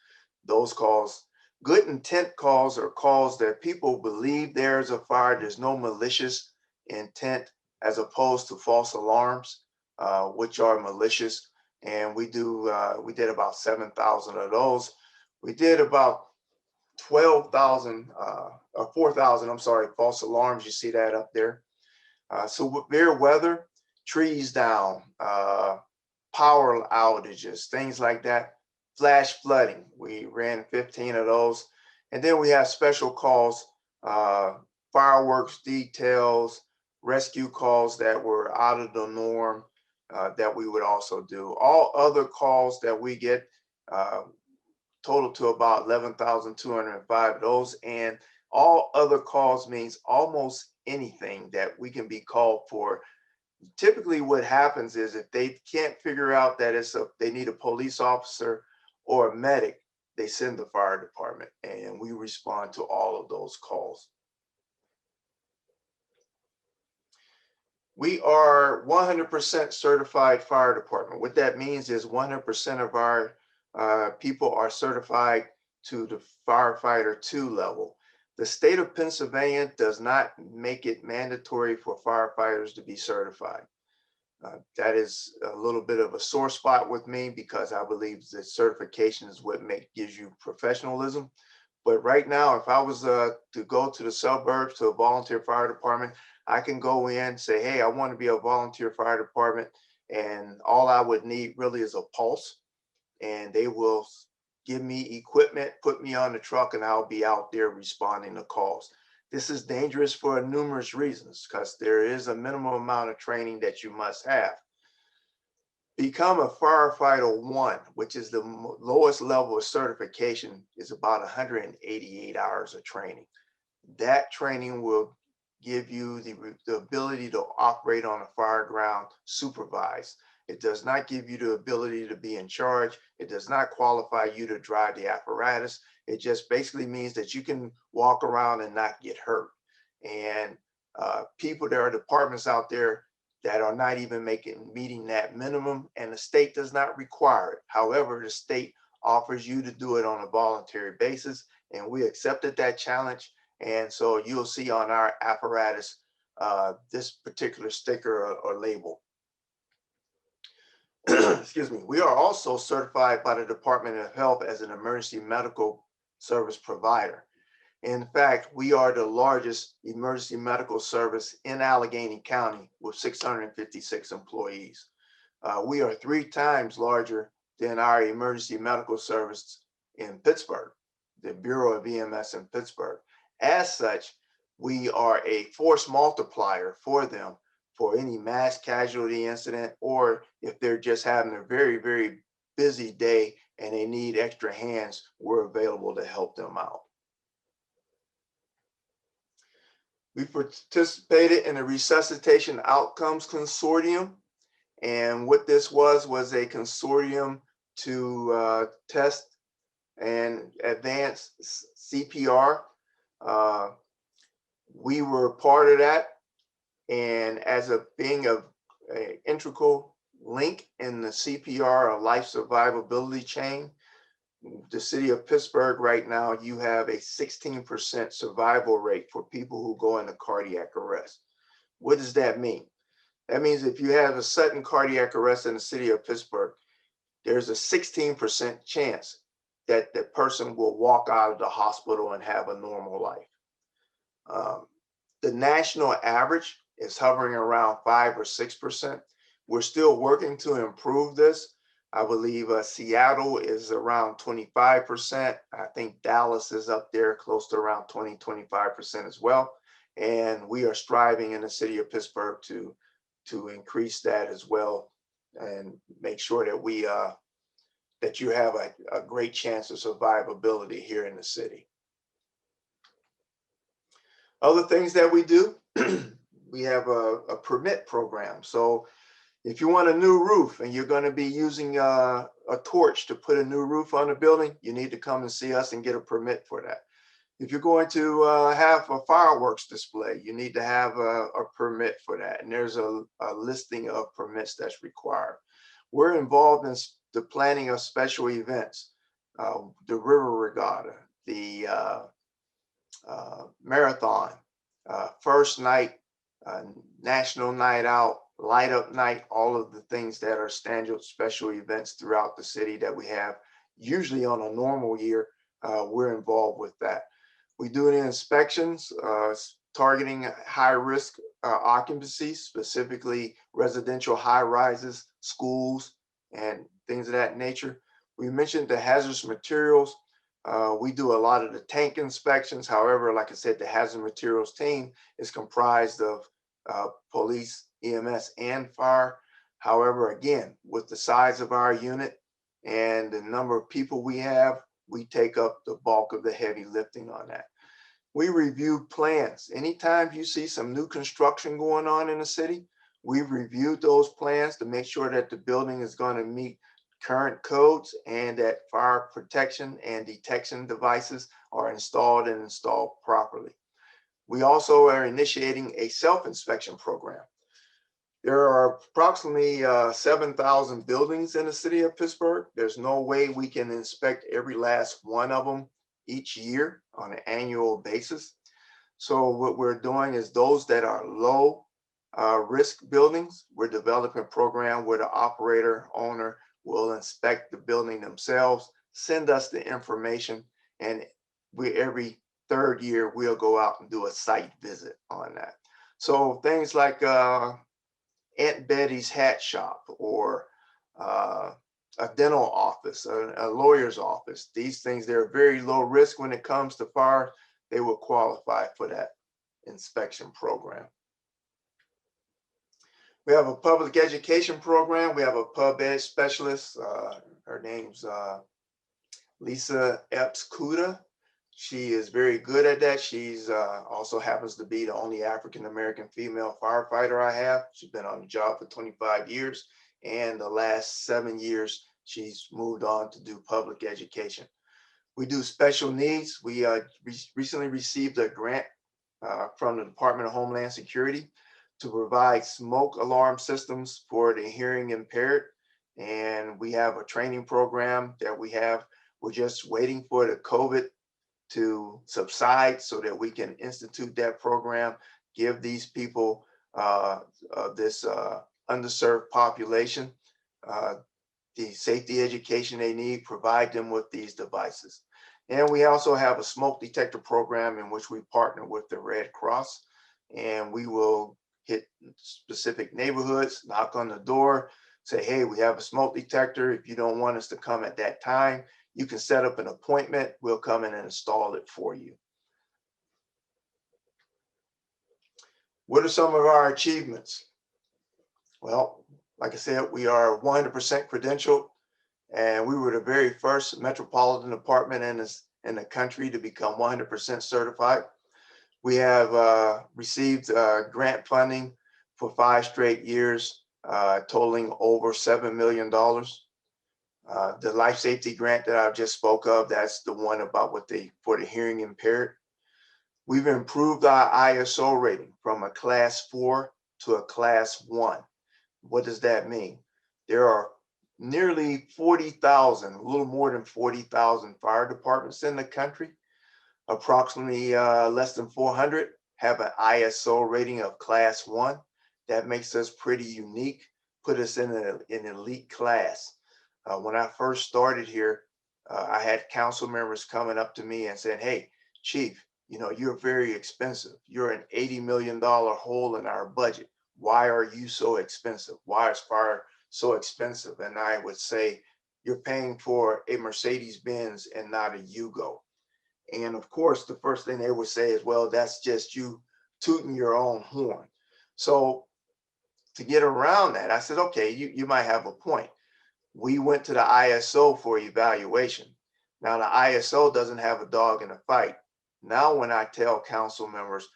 Those calls. Good intent calls are calls that people believe there's a fire. There's no malicious intent, as opposed to false alarms, which are malicious. And we did about 7,000 of those. We did about 12,000 or 4,000, I'm sorry, false alarms. You see that up there. So with severe weather, trees down, power outages, things like that, flash flooding. We ran 15 of those. And then we have special calls, fireworks details, rescue calls that were out of the norm, that we would also do. All other calls that we get total to about 11,205 of those. And all other calls means almost anything that we can be called for. Typically what happens is if they can't figure out that they need a police officer or a medic, they send the fire department, and we respond to all of those calls. We are 100% certified fire department. What that means is 100% of our people are certified to the firefighter 2 level. The state of Pennsylvania does not make it mandatory for firefighters to be certified. That is a little bit of a sore spot with me because I believe that certification is what gives you professionalism. But right now, if I was to go to the suburbs to a volunteer fire department, I can go in and say, hey, I want to be a volunteer fire department. And all I would need really is a pulse. And they will give me equipment, put me on the truck, and I'll be out there responding to calls. This is dangerous for numerous reasons because there is a minimum amount of training that you must have. Become a firefighter 1, which is the lowest level of certification, is about 188 hours of training. That training will give you the ability to operate on a fire ground supervised. It does not give you the ability to be in charge. It does not qualify you to drive the apparatus. It just basically means that you can walk around and not get hurt. And there are departments out there that are not even meeting that minimum, and the state does not require it. However, the state offers you to do it on a voluntary basis, and we accepted that challenge. And so you'll see on our apparatus this particular sticker or label. Excuse me. We are also certified by the Department of Health as an emergency medical service provider. In fact, we are the largest emergency medical service in Allegheny County with 656 employees. We are 3 times larger than our emergency medical service in Pittsburgh, the Bureau of EMS in Pittsburgh. As such, we are a force multiplier for them for any mass casualty incident, or if they're just having a very, very busy day and they need extra hands, we're available to help them out. We participated in a resuscitation outcomes consortium. And what this was a consortium to test and advance CPR. We were part of that. And as being an integral link in the CPR or life survivability chain, the city of Pittsburgh right now, you have a 16% survival rate for people who go into cardiac arrest. What does that mean? That means if you have a sudden cardiac arrest in the city of Pittsburgh, there's a 16% chance that the person will walk out of the hospital and have a normal life. The national average is hovering around 5 or 6%. We're still working to improve this. I believe Seattle is around 25%. I think Dallas is up there close to around 20-25% as well. And we are striving in the city of Pittsburgh to increase that as well and make sure that that you have a great chance of survivability here in the city. Other things that we do, we have a permit program. So if you want a new roof and you're going to be using a torch to put a new roof on a building, you need to come and see us and get a permit for that. If you're going to have a fireworks display, you need to have a permit for that. And there's a listing of permits that's required. We're involved in the planning of special events, the river regatta, the marathon, first night, national night out, light up night, all of the things that are standard special events throughout the city that we have. Usually on a normal year, we're involved with that. We do the inspections, targeting high risk occupancies, specifically residential high rises, schools, and things of that nature. We mentioned the hazardous materials. We do a lot of the tank inspections. However, like I said, the hazardous materials team is comprised of police, EMS, and fire. However, again, with the size of our unit and the number of people we have, we take up the bulk of the heavy lifting on that. We review plans. Anytime you see some new construction going on in the city, we've reviewed those plans to make sure that the building is going to meet current codes and that fire protection and detection devices are installed and installed properly. We also are initiating a self-inspection program. There are approximately 7,000 buildings in the city of Pittsburgh. There's no way we can inspect every last one of them each year on an annual basis. So what we're doing is those that are low risk buildings, we're developing a program where the operator, owner will inspect the building themselves, send us the information, and every third year we'll go out and do a site visit on that. So things like Aunt Betty's hat shop or a dental office, a lawyer's office, these things, they're very low risk when it comes to fire. They will qualify for that inspection program. We have a public education program. We have a pub ed specialist. Her name's Lisa Epps Kuda. She is very good at that. She's also happens to be the only African-American female firefighter I have. She's been on the job for 25 years. and the last 7 years, she's moved on to do public education. We do special needs. We recently received a grant from the Department of Homeland Security to provide smoke alarm systems for the hearing impaired. And we have a training program that we're just waiting for the COVID to subside so that we can institute that program, give these people, this underserved population, the safety education they need, provide them with these devices. And we also have a smoke detector program in which we partner with the Red Cross, and we will hit specific neighborhoods, knock on the door, say, hey, we have a smoke detector. If you don't want us to come at that time, you can set up an appointment. We'll come in and install it for you. What are some of our achievements? Well, like I said, we are 100% credentialed, and we were the very first metropolitan department in the country to become 100% certified. We have received grant funding for 5 straight years, totaling over $7 million. The life safety grant that I just spoke of, that's the one about for the hearing impaired. We've improved our ISO rating from a class 4 to a class 1. What does that mean? There are nearly 40,000, a little more than 40,000 fire departments in the country. Approximately less than 400 have an ISO rating of class 1. That makes us pretty unique, put us in an elite class. When I first started here, I had council members coming up to me and saying, hey, Chief, you know, you're very expensive. You're an $80 million hole in our budget. Why are you so expensive? Why is fire so expensive? And I would say, you're paying for a Mercedes-Benz and not a Yugo. And of course, the first thing they would say is, well, that's just you tooting your own horn. So to get around that, I said, okay, you might have a point. We went to the ISO for evaluation. Now the ISO doesn't have a dog in the fight. Now when I tell council members,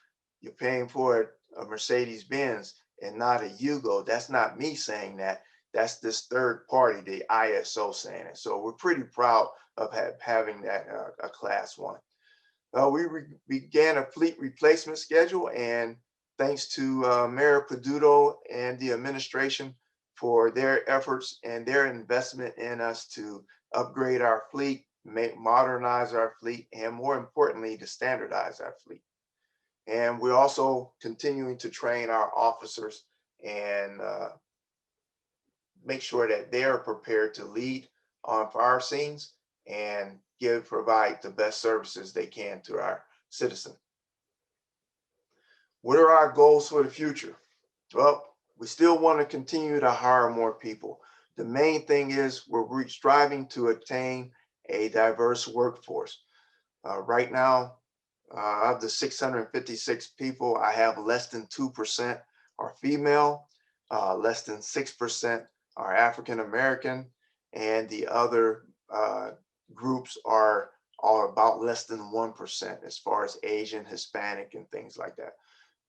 you're paying for a Mercedes-Benz and not a Yugo, that's not me saying that. That's this third party, the ISO, saying it. So we're pretty proud of having that a class 1. We began a fleet replacement schedule, and thanks to Mayor Peduto and the administration for their efforts and their investment in us to upgrade our fleet, modernize our fleet, and more importantly, to standardize our fleet. And we're also continuing to train our officers and make sure that they are prepared to lead on fire scenes and provide the best services they can to our citizens. What are our goals for the future? Well, we still want to continue to hire more people. The main thing is we're striving to attain a diverse workforce. Right now, of the 656 people, I have less than 2% are female, less than 6% are African American, and the other groups are about less than 1% as far as Asian, Hispanic, and things like that.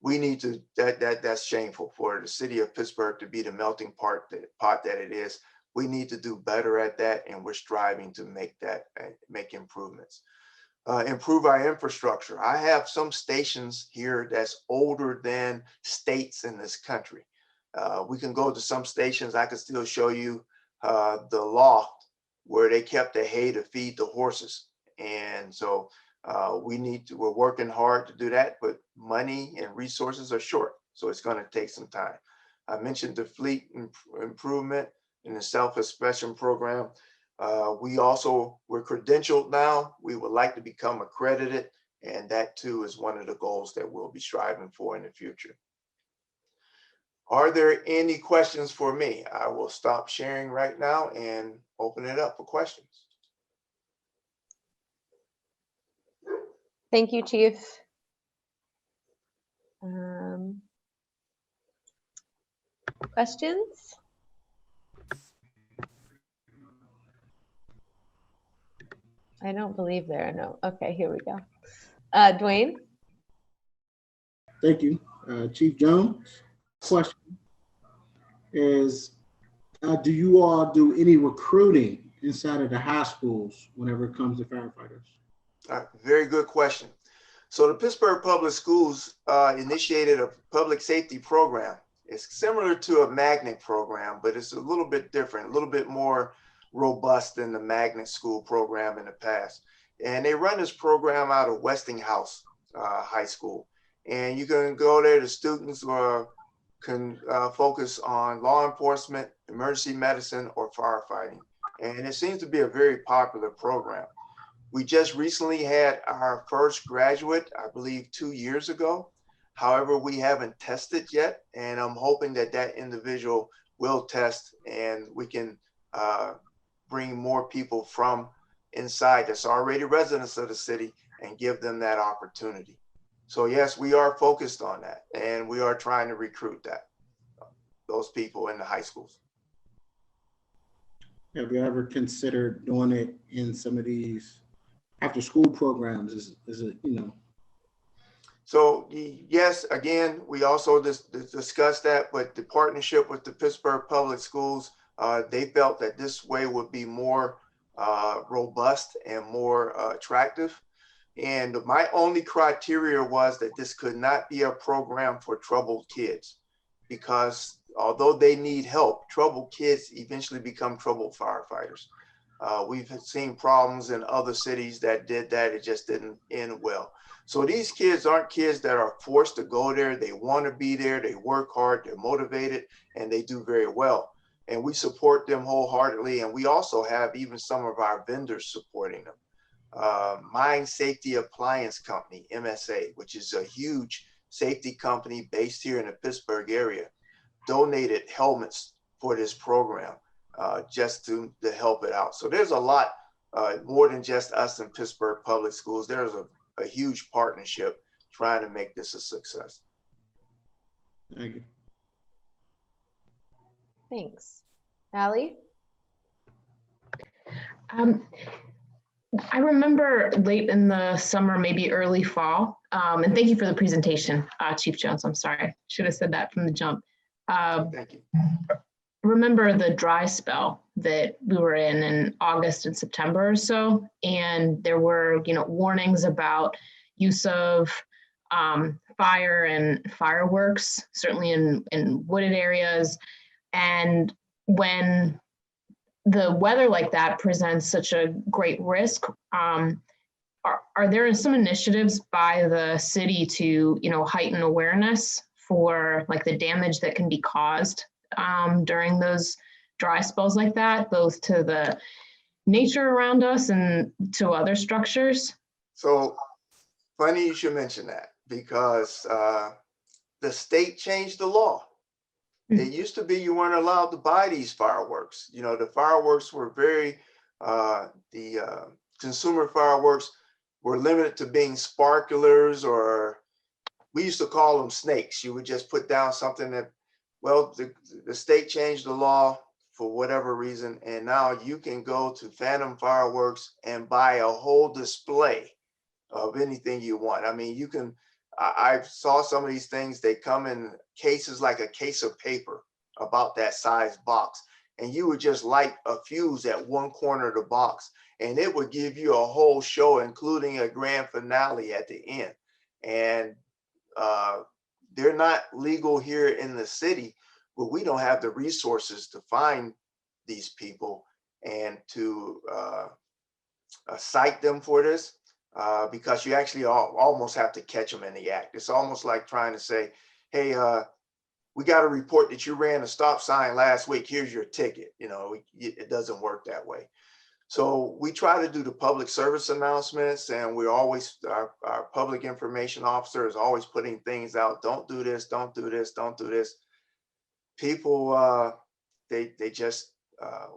We need to, that's shameful for the city of Pittsburgh to be the melting pot that it is. We need to do better at that, and we're striving to make improvements. Improve our infrastructure. I have some stations here that's older than states in this country. We can go to some stations, I can still show you the loft where they kept the hay to feed the horses. And so we're working hard to do that, but money and resources are short. So it's going to take some time. I mentioned the fleet improvement and the self-inspection program. We're credentialed now. We would like to become accredited, and that too is one of the goals that we'll be striving for in the future. Are there any questions for me? I will stop sharing right now and open it up for questions.
Thank you, Chief. Questions? I don't believe there are no. Okay, here we go. Dwayne?
Thank you. Chief Jones, question is, do you all do any recruiting inside of the high schools whenever it comes to firefighters?
Very good question. So the Pittsburgh Public Schools initiated a public safety program. It's similar to a magnet program, but it's a little bit different, a little bit more robust than the magnet school program in the past. And they run this program out of Westinghouse High School. And you can go there, the students can focus on law enforcement, emergency medicine, or firefighting. And it seems to be a very popular program. We just recently had our first graduate, I believe 2 years ago. However, we haven't tested yet, and I'm hoping that that individual will test and we can bring more people from inside that's already residents of the city and give them that opportunity. So yes, we are focused on that, and we are trying to recruit those people in the high schools.
Have you ever considered doing it in some of these after school programs? Is it, you know?
So yes, again, we also discussed that, but the partnership with the Pittsburgh Public Schools, they felt that this way would be more robust and more attractive. And my only criteria was that this could not be a program for troubled kids, because although they need help, troubled kids eventually become troubled firefighters. We've seen problems in other cities that did that. It just didn't end well. So these kids aren't kids that are forced to go there. They want to be there. They work hard. They're motivated, and they do very well. And we support them wholeheartedly. And we also have even some of our vendors supporting them. Mine Safety Appliance Company, MSA, which is a huge safety company based here in the Pittsburgh area, donated helmets for this program just to help it out. So there's a lot more than just us in Pittsburgh Public Schools. There's a huge partnership trying to make this a success.
Thank you.
Thanks. Allie?
I remember late in the summer, maybe early fall, and thank you for the presentation, Chief Jones. I'm sorry, should have said that from the jump.
Thank you.
Remember the dry spell that we were in August and September or so, and there were, warnings about use of fire and fireworks, certainly in wooded areas. And when the weather like that presents such a great risk, are there some initiatives by the city to, heighten awareness for like the damage that can be caused during those dry spells like that, both to the nature around us and to other structures?
So funny you should mention that, because the state changed the law. It used to be you weren't allowed to buy these fireworks. The fireworks were the consumer fireworks were limited to being sparklers, or we used to call them snakes. You would just put down something that, well, the state changed the law for whatever reason, and now you can go to Phantom Fireworks and buy a whole display of anything you want. I mean, you can, I saw some of these things, they come in cases like a case of paper, about that size box, and you would just light a fuse at one corner of the box, and it would give you a whole show, including a grand finale at the end. And they're not legal here in the city, but we don't have the resources to find these people and to cite them for this. Because you actually almost have to catch them in the act. It's almost like trying to say, hey, we got a report that you ran a stop sign last week. Here's your ticket. It doesn't work that way. So we try to do the public service announcements, and we're always, our public information officer is always putting things out. Don't do this, don't do this, don't do this. People, they just,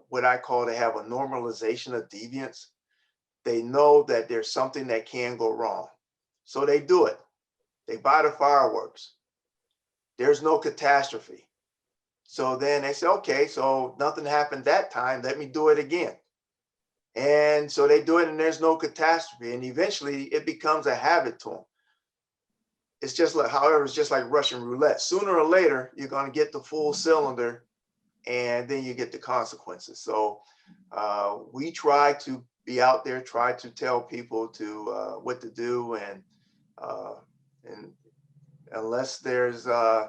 what I call, they have a normalization of deviance. They know that there's something that can go wrong. So they do it. They buy the fireworks. There's no catastrophe. So then they say, okay, so nothing happened that time. Let me do it again. And so they do it, and there's no catastrophe. And eventually it becomes a habit to them. It's just like, however, it's just like Russian roulette. Sooner or later, you're going to get the full cylinder and then you get the consequences. So we try to be out there, try to tell people to what to do, and unless there's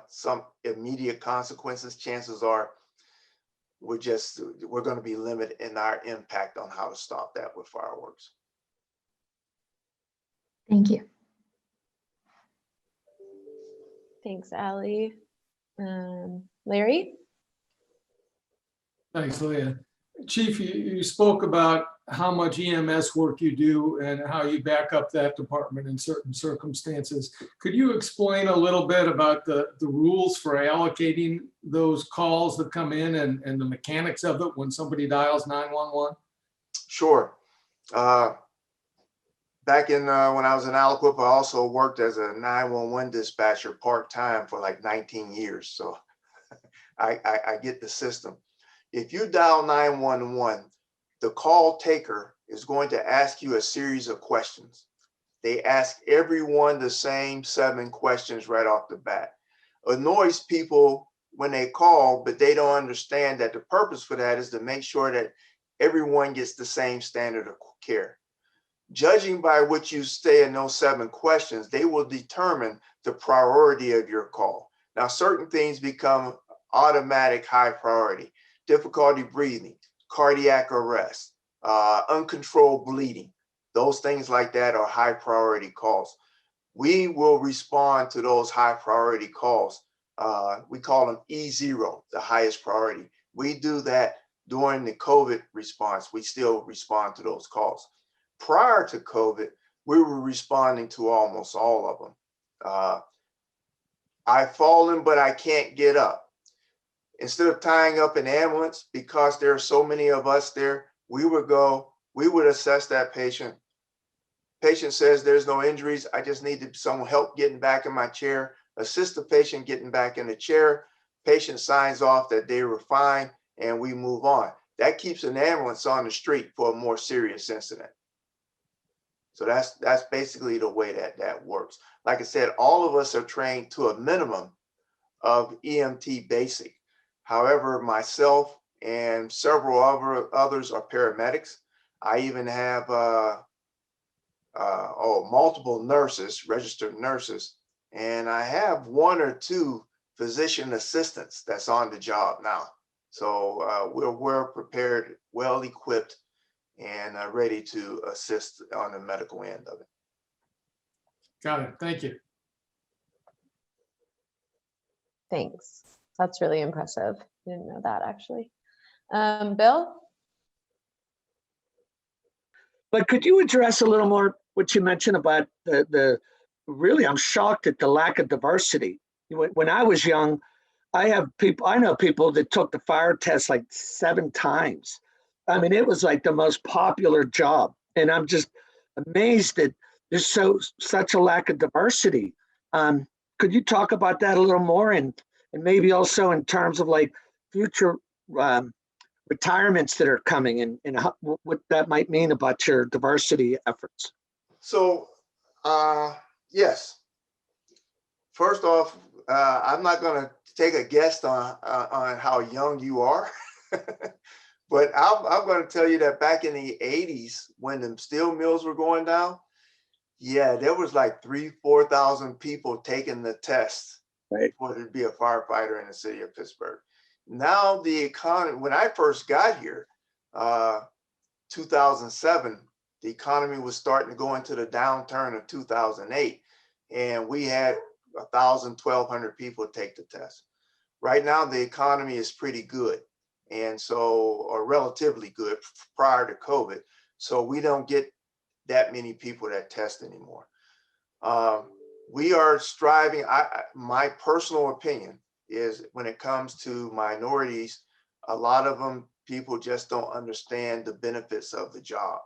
some immediate consequences, chances are we're going to be limited in our impact on how to stop that with fireworks.
Thank you.
Thanks, Allie. Larry?
Thanks, Leah. Chief, you spoke about how much EMS work you do and how you back up that department in certain circumstances. Could you explain a little bit about the rules for allocating those calls that come in and the mechanics of it when somebody dials 911?
Sure. Back in when I was in Aliquip, I also worked as a 911 dispatcher part-time for like 19 years. So I get the system. If you dial 911, the call taker is going to ask you a series of questions. They ask everyone the same 7 questions right off the bat. Annoys people when they call, but they don't understand that the purpose for that is to make sure that everyone gets the same standard of care. Judging by what you say in those 7 questions, they will determine the priority of your call. Now, certain things become automatic high priority: difficulty breathing, cardiac arrest, uncontrolled bleeding. Those things like that are high priority calls. We will respond to those high priority calls. We call them E0, the highest priority. We do that during the COVID response. We still respond to those calls. Prior to COVID, we were responding to almost all of them. I've fallen, but I can't get up. Instead of tying up an ambulance, because there are so many of us there, we would assess that patient. Patient says there's no injuries. I just need some help getting back in my chair. Assist the patient getting back in the chair. Patient signs off that they were fine, and we move on. That keeps an ambulance on the street for a more serious incident. So that's basically the way that works. Like I said, all of us are trained to a minimum of EMT basic. However, myself and several others are paramedics. I even have multiple nurses, registered nurses, and I have 1 or 2 physician assistants that's on the job now. So we're well prepared, well equipped, and ready to assist on the medical end of it.
Got it. Thank you.
Thanks. That's really impressive. I didn't know that, actually. Bill?
But could you address a little more what you mentioned about the really, I'm shocked at the lack of diversity. When I was young, I know people that took the fire test like 7 times. I mean, it was like the most popular job. And I'm just amazed that there's such a lack of diversity. Could you talk about that a little more, and maybe also in terms of like future retirements that are coming, and what that might mean about your diversity efforts?
So, yes. First off, I'm not going to take a guess on how young you are, but I'm going to tell you that back in the 80s, when the steel mills were going down, yeah, there was like 3,000-4,000 people taking the test for to be a firefighter in the city of Pittsburgh. Now the economy, when I first got here, 2007, the economy was starting to go into the downturn of 2008, and we had 1,000, 1,200 people take the test. Right now, the economy is pretty good, and so, or relatively good prior to COVID. So we don't get that many people that test anymore. We are striving, my personal opinion is when it comes to minorities, a lot of them, people just don't understand the benefits of the job.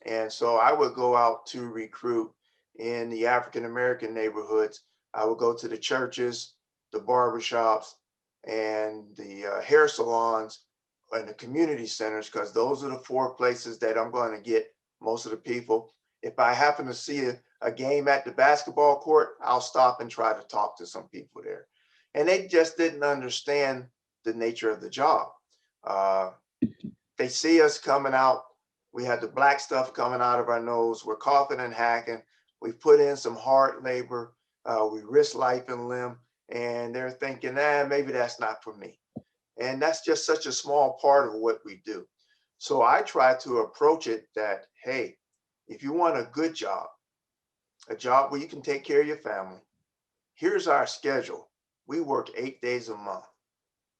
And so I would go out to recruit in the African-American neighborhoods. I would go to the churches, the barbershops, and the hair salons and the community centers, because those are the 4 places that I'm going to get most of the people. If I happen to see a game at the basketball court, I'll stop and try to talk to some people there. And they just didn't understand the nature of the job. They see us coming out. We had the black stuff coming out of our nose. We're coughing and hacking. We put in some hard labor. We risk life and limb, and they're thinking, maybe that's not for me. And that's just such a small part of what we do. So I try to approach it that, hey, if you want a good job, a job where you can take care of your family, here's our schedule. We work 8 days a month.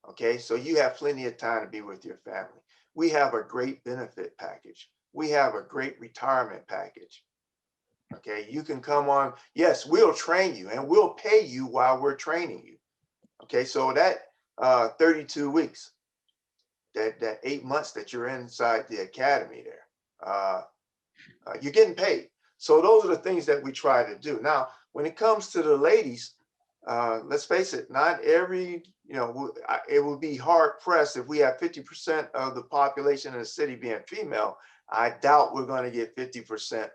Okay, so you have plenty of time to be with your family. We have a great benefit package. We have a great retirement package. Okay, you can come on. Yes, we'll train you and we'll pay you while we're training you. Okay, so that 32 weeks, that 8 months that you're inside the academy there, you're getting paid. So those are the things that we try to do. Now, when it comes to the ladies, let's face it, not every, it would be hard pressed if we have 50% of the population in the city being female. I doubt we're going to get 50%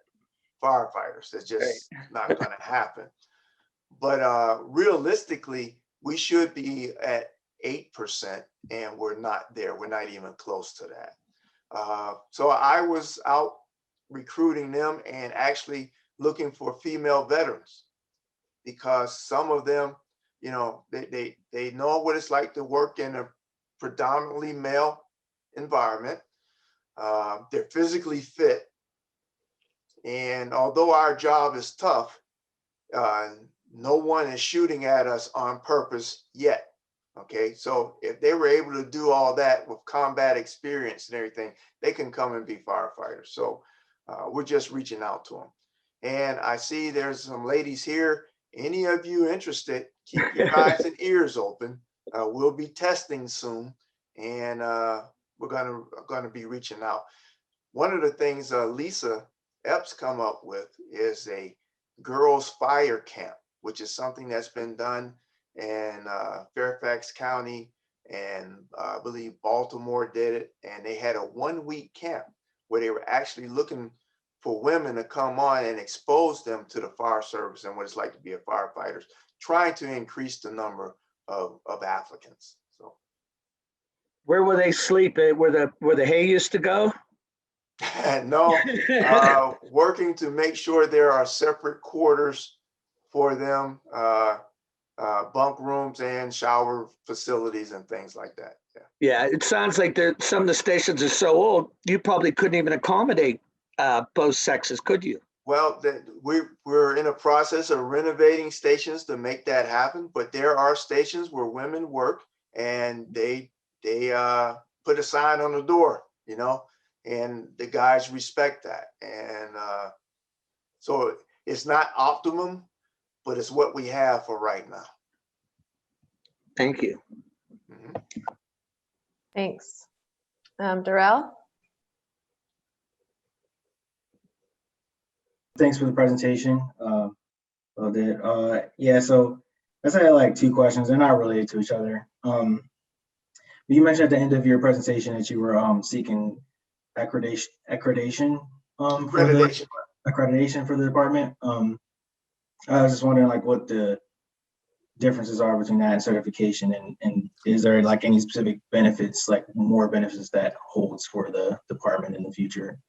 firefighters. That's just not going to happen. But realistically, we should be at 8%, and we're not there. We're not even close to that. So I was out recruiting them and actually looking for female veterans, because some of them, they know what it's like to work in a predominantly male environment. They're physically fit. And although our job is tough, no one is shooting at us on purpose yet. Okay, so if they were able to do all that with combat experience and everything, they can come and be firefighters. So we're just reaching out to them. And I see there's some ladies here. Any of you interested, keep your eyes and ears open. We'll be testing soon, and we're gonna be reaching out. One of the things Lisa Epps come up with is a girls' fire camp, which is something that's been done in Fairfax County, and I believe Baltimore did it. And they had a 1-week camp where they were actually looking for women to come on and expose them to the fire service and what it's like to be a firefighter, trying to increase the number of applicants. So,
where will they sleep at? Where the hay used to go?
No, working to make sure there are separate quarters for them, bunk rooms and shower facilities and things like that.
Yeah, it sounds like some of the stations are so old, you probably couldn't even accommodate both sexes, could you?
Well, we're in a process of renovating stations to make that happen, but there are stations where women work, and they put a sign on the door, and the guys respect that. And so it's not optimum, but it's what we have for right now.
Thank you.
Mm-hmm.
Thanks. Darrell?
Thanks for the presentation. Yeah, so I had like 2 questions. They're not related to each other. You mentioned at the end of your presentation that you were seeking accreditation for the department. I was just wondering like what the differences are between that and certification, and is there like any specific benefits, like more benefits that holds for the department in the future?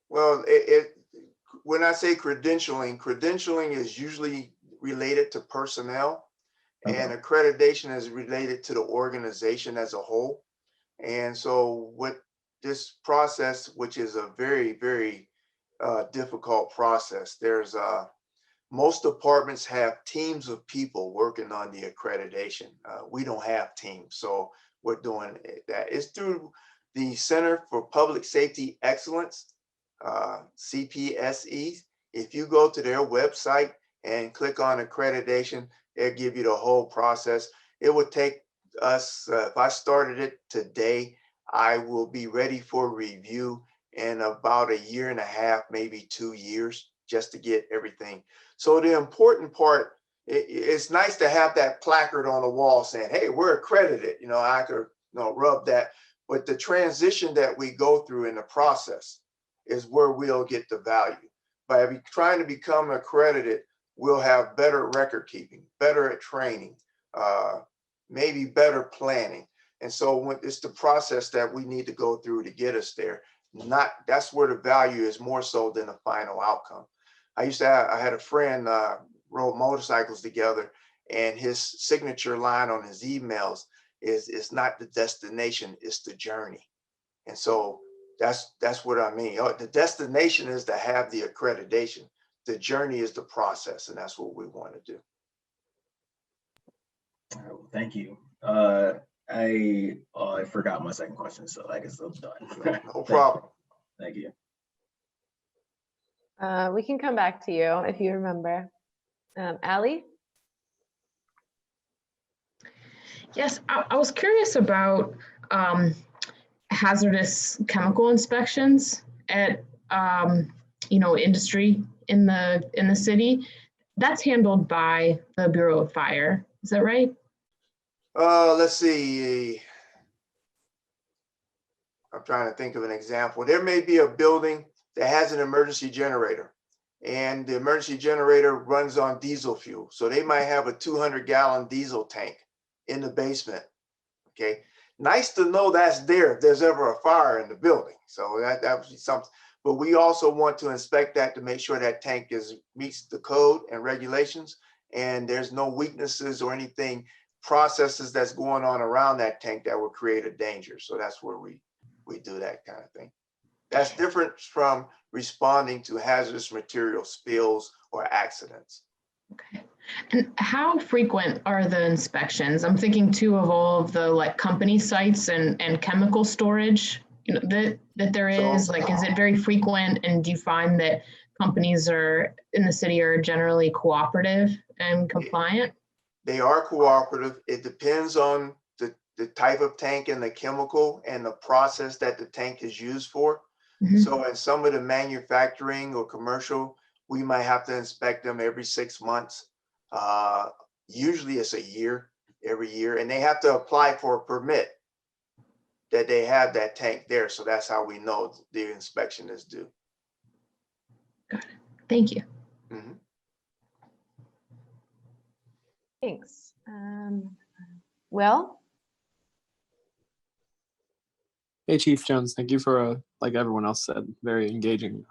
Well, when I say credentialing is usually related to personnel, and accreditation is related to the organization as a whole. And so with this process, which is a very, very difficult process, there's most departments have teams of people working on the accreditation. We don't have teams, so we're doing that. It's through the Center for Public Safety Excellence, CPSE. If you go to their website and click on accreditation, they'll give you the whole process. It would take us, if I started it today, I will be ready for review in about 1.5 years, maybe 2 years, just to get everything. So the important part, it's nice to have that placard on the wall saying, hey, we're accredited. I could rub that. But the transition that we go through in the process is where we'll get the value. By trying to become accredited, we'll have better record keeping, better at training, maybe better planning. And so when it's the process that we need to go through to get us there. That's where the value is more so than the final outcome. I had a friend rode motorcycles together, and his signature line on his emails is, it's not the destination, it's the journey. And so that's what I mean. The destination is to have the accreditation. The journey is the process, and that's what we want to do.
All right, well, thank you. I forgot my second question, so I guess I'm done.
No problem.
Thank you.
We can come back to you if you remember. Allie?
Yes, I was curious about hazardous chemical inspections at industry in the city. That's handled by the Bureau of Fire. Is that right?
Let's see. I'm trying to think of an example. There may be a building that has an emergency generator, and the emergency generator runs on diesel fuel. So they might have a 200-gallon diesel tank in the basement. Okay. Nice to know that's there if there's ever a fire in the building. So that would be something. But we also want to inspect that to make sure that tank meets the code and regulations, and there's no weaknesses or anything, processes that's going on around that tank that will create a danger. So that's where we do that kind of thing. That's different from responding to hazardous material spills or accidents.
Okay. And how frequent are the inspections? I'm thinking too of all of the company sites and chemical storage, that there is. Is it very frequent? And do you find that companies in the city are generally cooperative and compliant?
They are cooperative. It depends on the type of tank and the chemical and the process that the tank is used for. Mm-hmm. So in some of the manufacturing or commercial, we might have to inspect them every 6 months. Usually it's every year, and they have to apply for a permit that they have that tank there. So that's how we know the inspection is due.
Got it. Thank you.
Mm-hmm.
Thanks. Will?
Hey, Chief Jones, thank you for, like everyone else said, very engaging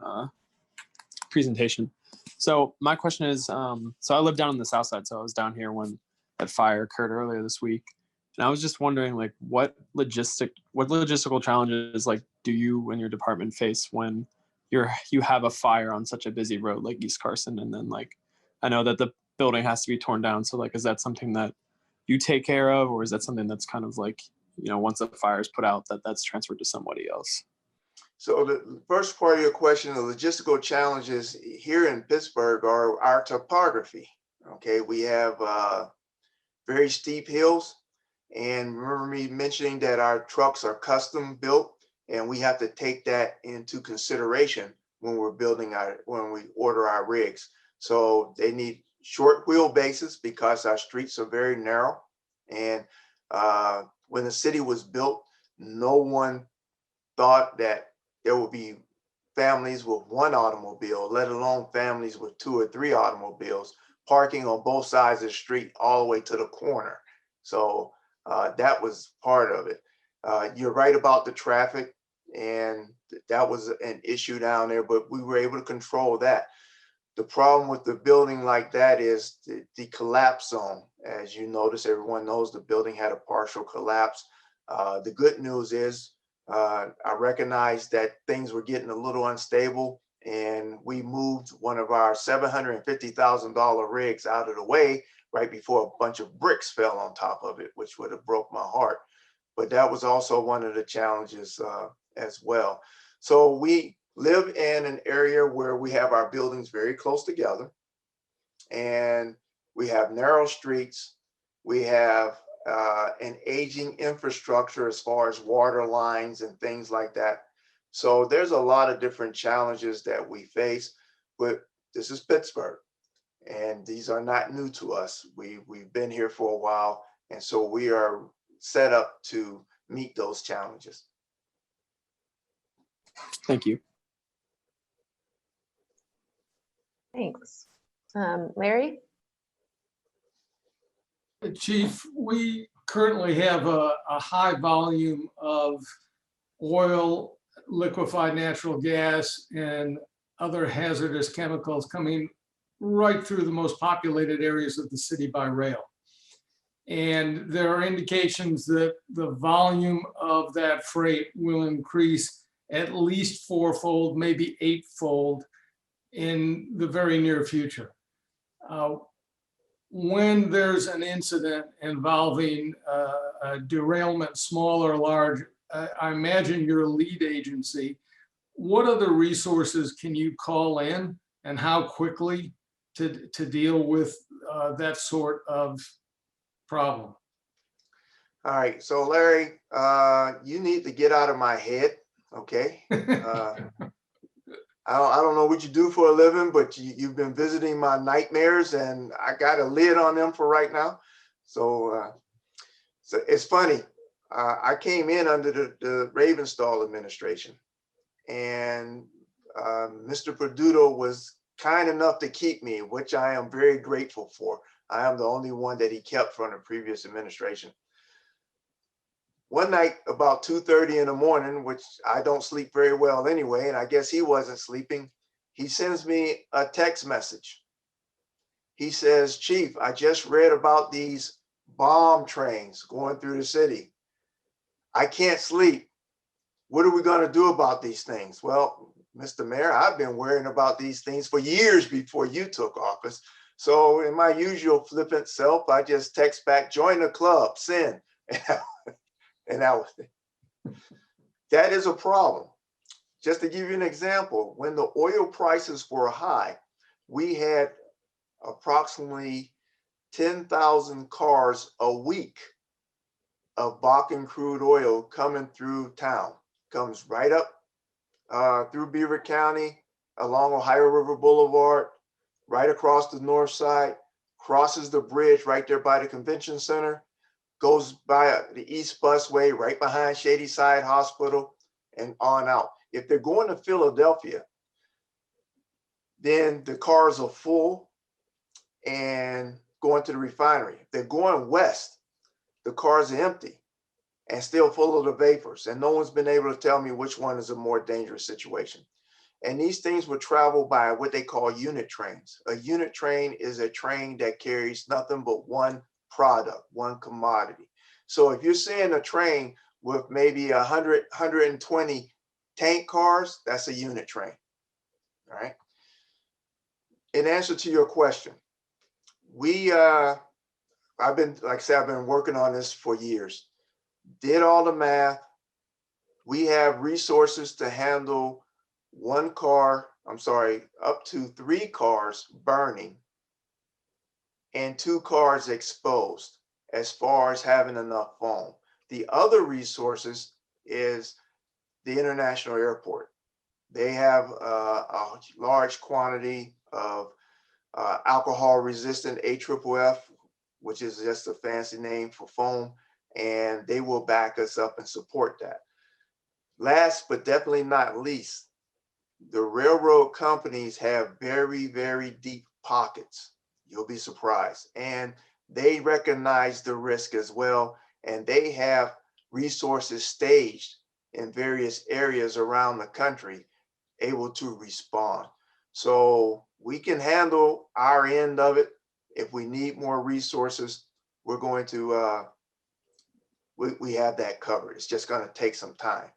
presentation. So my question is, so I live down on the south side, so I was down here when that fire occurred earlier this week. And I was just wondering, what logistical challenges, do you and your department face when you have a fire on such a busy road like East Carson? And then, I know that the building has to be torn down. So, is that something that you take care of, or is that something that's kind of once the fire is put out, that's transferred to somebody else?
So the first part of your question, the logistical challenges here in Pittsburgh are our topography. Okay, we have very steep hills, and remember me mentioning that our trucks are custom built, and we have to take that into consideration when we're when we order our rigs. So they need short wheelbases because our streets are very narrow. And when the city was built, no one thought that there would be families with one automobile, let alone families with 2 or 3 automobiles parking on both sides of the street all the way to the corner. So that was part of it. You're right about the traffic, and that was an issue down there, but we were able to control that. The problem with the building like that is the collapse zone. As you notice, everyone knows the building had a partial collapse. The good news is I recognized that things were getting a little unstable, and we moved one of our $750,000 rigs out of the way right before a bunch of bricks fell on top of it, which would have broke my heart. But that was also one of the challenges as well. So we live in an area where we have our buildings very close together, and we have narrow streets. We have an aging infrastructure as far as water lines and things like that. So there's a lot of different challenges that we face, but this is Pittsburgh, and these are not new to us. We've been here for a while, and so we are set up to meet those challenges.
Thank you.
Thanks. Larry?
Chief, we currently have a high volume of oil, liquefied natural gas, and other hazardous chemicals coming right through the most populated areas of the city by rail. And there are indications that the volume of that freight will increase at least fourfold, maybe eightfold in the very near future. When there's an incident involving a derailment, small or large, I imagine you're a lead agency. What other resources can you call in, and how quickly to deal with that sort of problem?
All right, so Larry, you need to get out of my head, okay? I don't know what you do for a living, but you've been visiting my nightmares, and I got a lid on them for right now. So, so it's funny. I came in under the Ravenstall administration, and Mr. Perduto was kind enough to keep me, which I am very grateful for. I am the only one that he kept from the previous administration. One night about 2:30 in the morning, which I don't sleep very well anyway, and I guess he wasn't sleeping, he sends me a text message. He says, "Chief, I just read about these bomb trains going through the city. I can't sleep. What are we going to do about these things?" Well, Mr. Mayor, I've been worrying about these things for years before you took office. So in my usual flippant self, I just text back, "Join the club, send." And that is a problem. Just to give you an example, when the oil prices were high, we had approximately 10,000 cars a week of Bakken crude oil coming through town. Comes right up through Beaver County, along Ohio River Boulevard, right across the north side, crosses the bridge right there by the convention center, goes by the East Busway right behind Shady Side Hospital, and on out. If they're going to Philadelphia, then the cars are full and going to the refinery. If they're going west, the cars are empty and still full of the vapors. And no one's been able to tell me which one is a more dangerous situation. And these things would travel by what they call unit trains. A unit train is a train that carries nothing but one product, one commodity. So if you're seeing a train with maybe 100, 120 tank cars, that's a unit train, all right? In answer to your question, I've been, like I said, I've been working on this for years. Did all the math. We have resources to handle up to 3 cars burning and 2 cars exposed as far as having enough foam. The other resources is the international airport. They have a large quantity of alcohol resistant AFFF, which is just a fancy name for foam, and they will back us up and support that. Last but definitely not least, the railroad companies have very, very deep pockets. You'll be surprised. And they recognize the risk as well. And they have resources staged in various areas around the country able to respond. So we can handle our end of it. If we need more resources, we're going to, we have that covered. It's just going to take some time.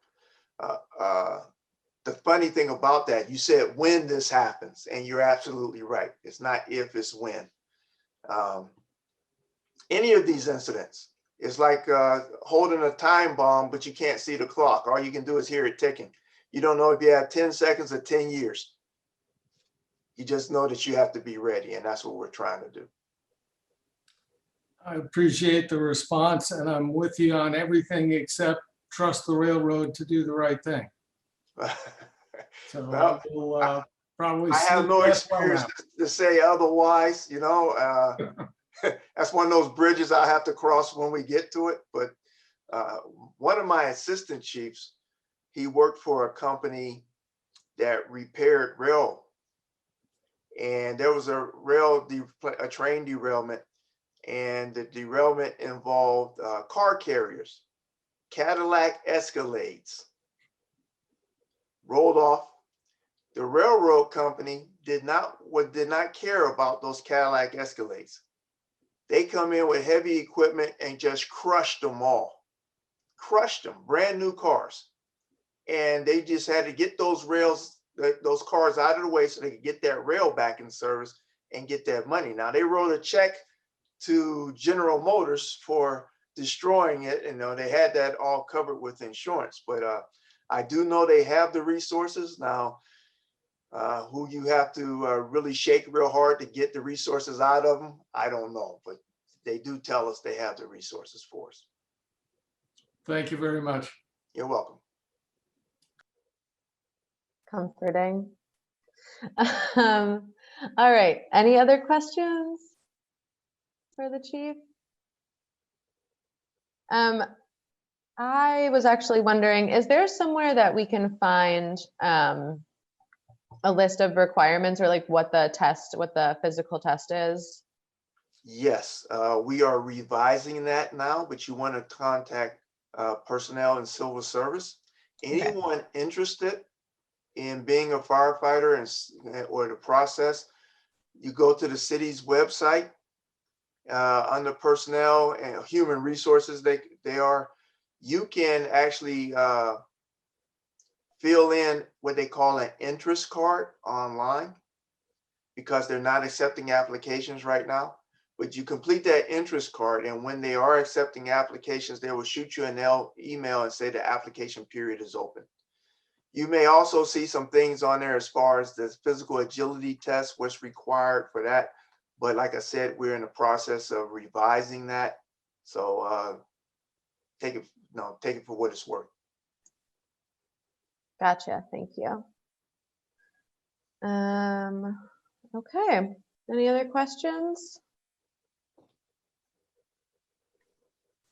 The funny thing about that, you said when this happens, and you're absolutely right. It's not if, it's when. Any of these incidents is like holding a time bomb, but you can't see the clock. All you can do is hear it ticking. You don't know if you have 10 seconds or 10 years. You just know that you have to be ready, and that's what we're trying to do.
I appreciate the response, and I'm with you on everything except trust the railroad to do the right thing. So
well,
we'll probably
I have no experience to say otherwise, you know. That's one of those bridges I have to cross when we get to it. But one of my assistant chiefs, he worked for a company that repaired rail, and there was a train derailment, and the derailment involved car carriers, Cadillac Escalades. Rolled off. The railroad company did not care about those Cadillac Escalades. They come in with heavy equipment and just crushed them all. Crushed them, brand new cars. And they just had to get those those cars out of the way so they could get that rail back in service and get that money. Now they wrote a check to General Motors for destroying it. And they had that all covered with insurance. But I do know they have the resources. Now, who you have to really shake real hard to get the resources out of them, I don't know. But they do tell us they have the resources for us.
Thank you very much.
You're welcome.
Comforting. All right. Any other questions for the chief? I was actually wondering, is there somewhere that we can find a list of requirements, or like what the physical test is?
Yes, we are revising that now, but you want to contact personnel and civil service. Anyone interested in being a firefighter or the process, you go to the city's website under personnel and human resources. You can actually fill in what they call an interest card online, because they're not accepting applications right now. But you complete that interest card, and when they are accepting applications, they will shoot you an email and say the application period is open. You may also see some things on there as far as the physical agility test, what's required for that. But like I said, we're in the process of revising that. So take it for what it's worth.
Gotcha. Thank you. Okay. Any other questions?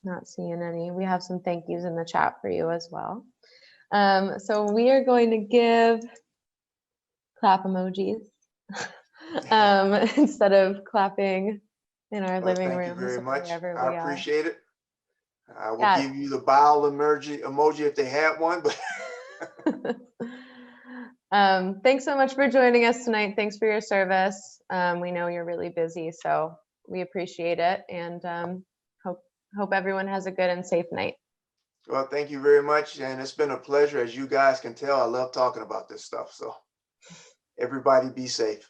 Not seeing any. We have some thank yous in the chat for you as well. So we are going to give clap emojis instead of clapping in our living room.
Thank you very much.
I
appreciate it. I will give you the bowel emoji if they have one. But
thanks so much for joining us tonight. Thanks for your service. We know you're really busy, so we appreciate it, and hope everyone has a good and safe night.
Well, thank you very much. And it's been a pleasure. As you guys can tell, I love talking about this stuff. So everybody be safe.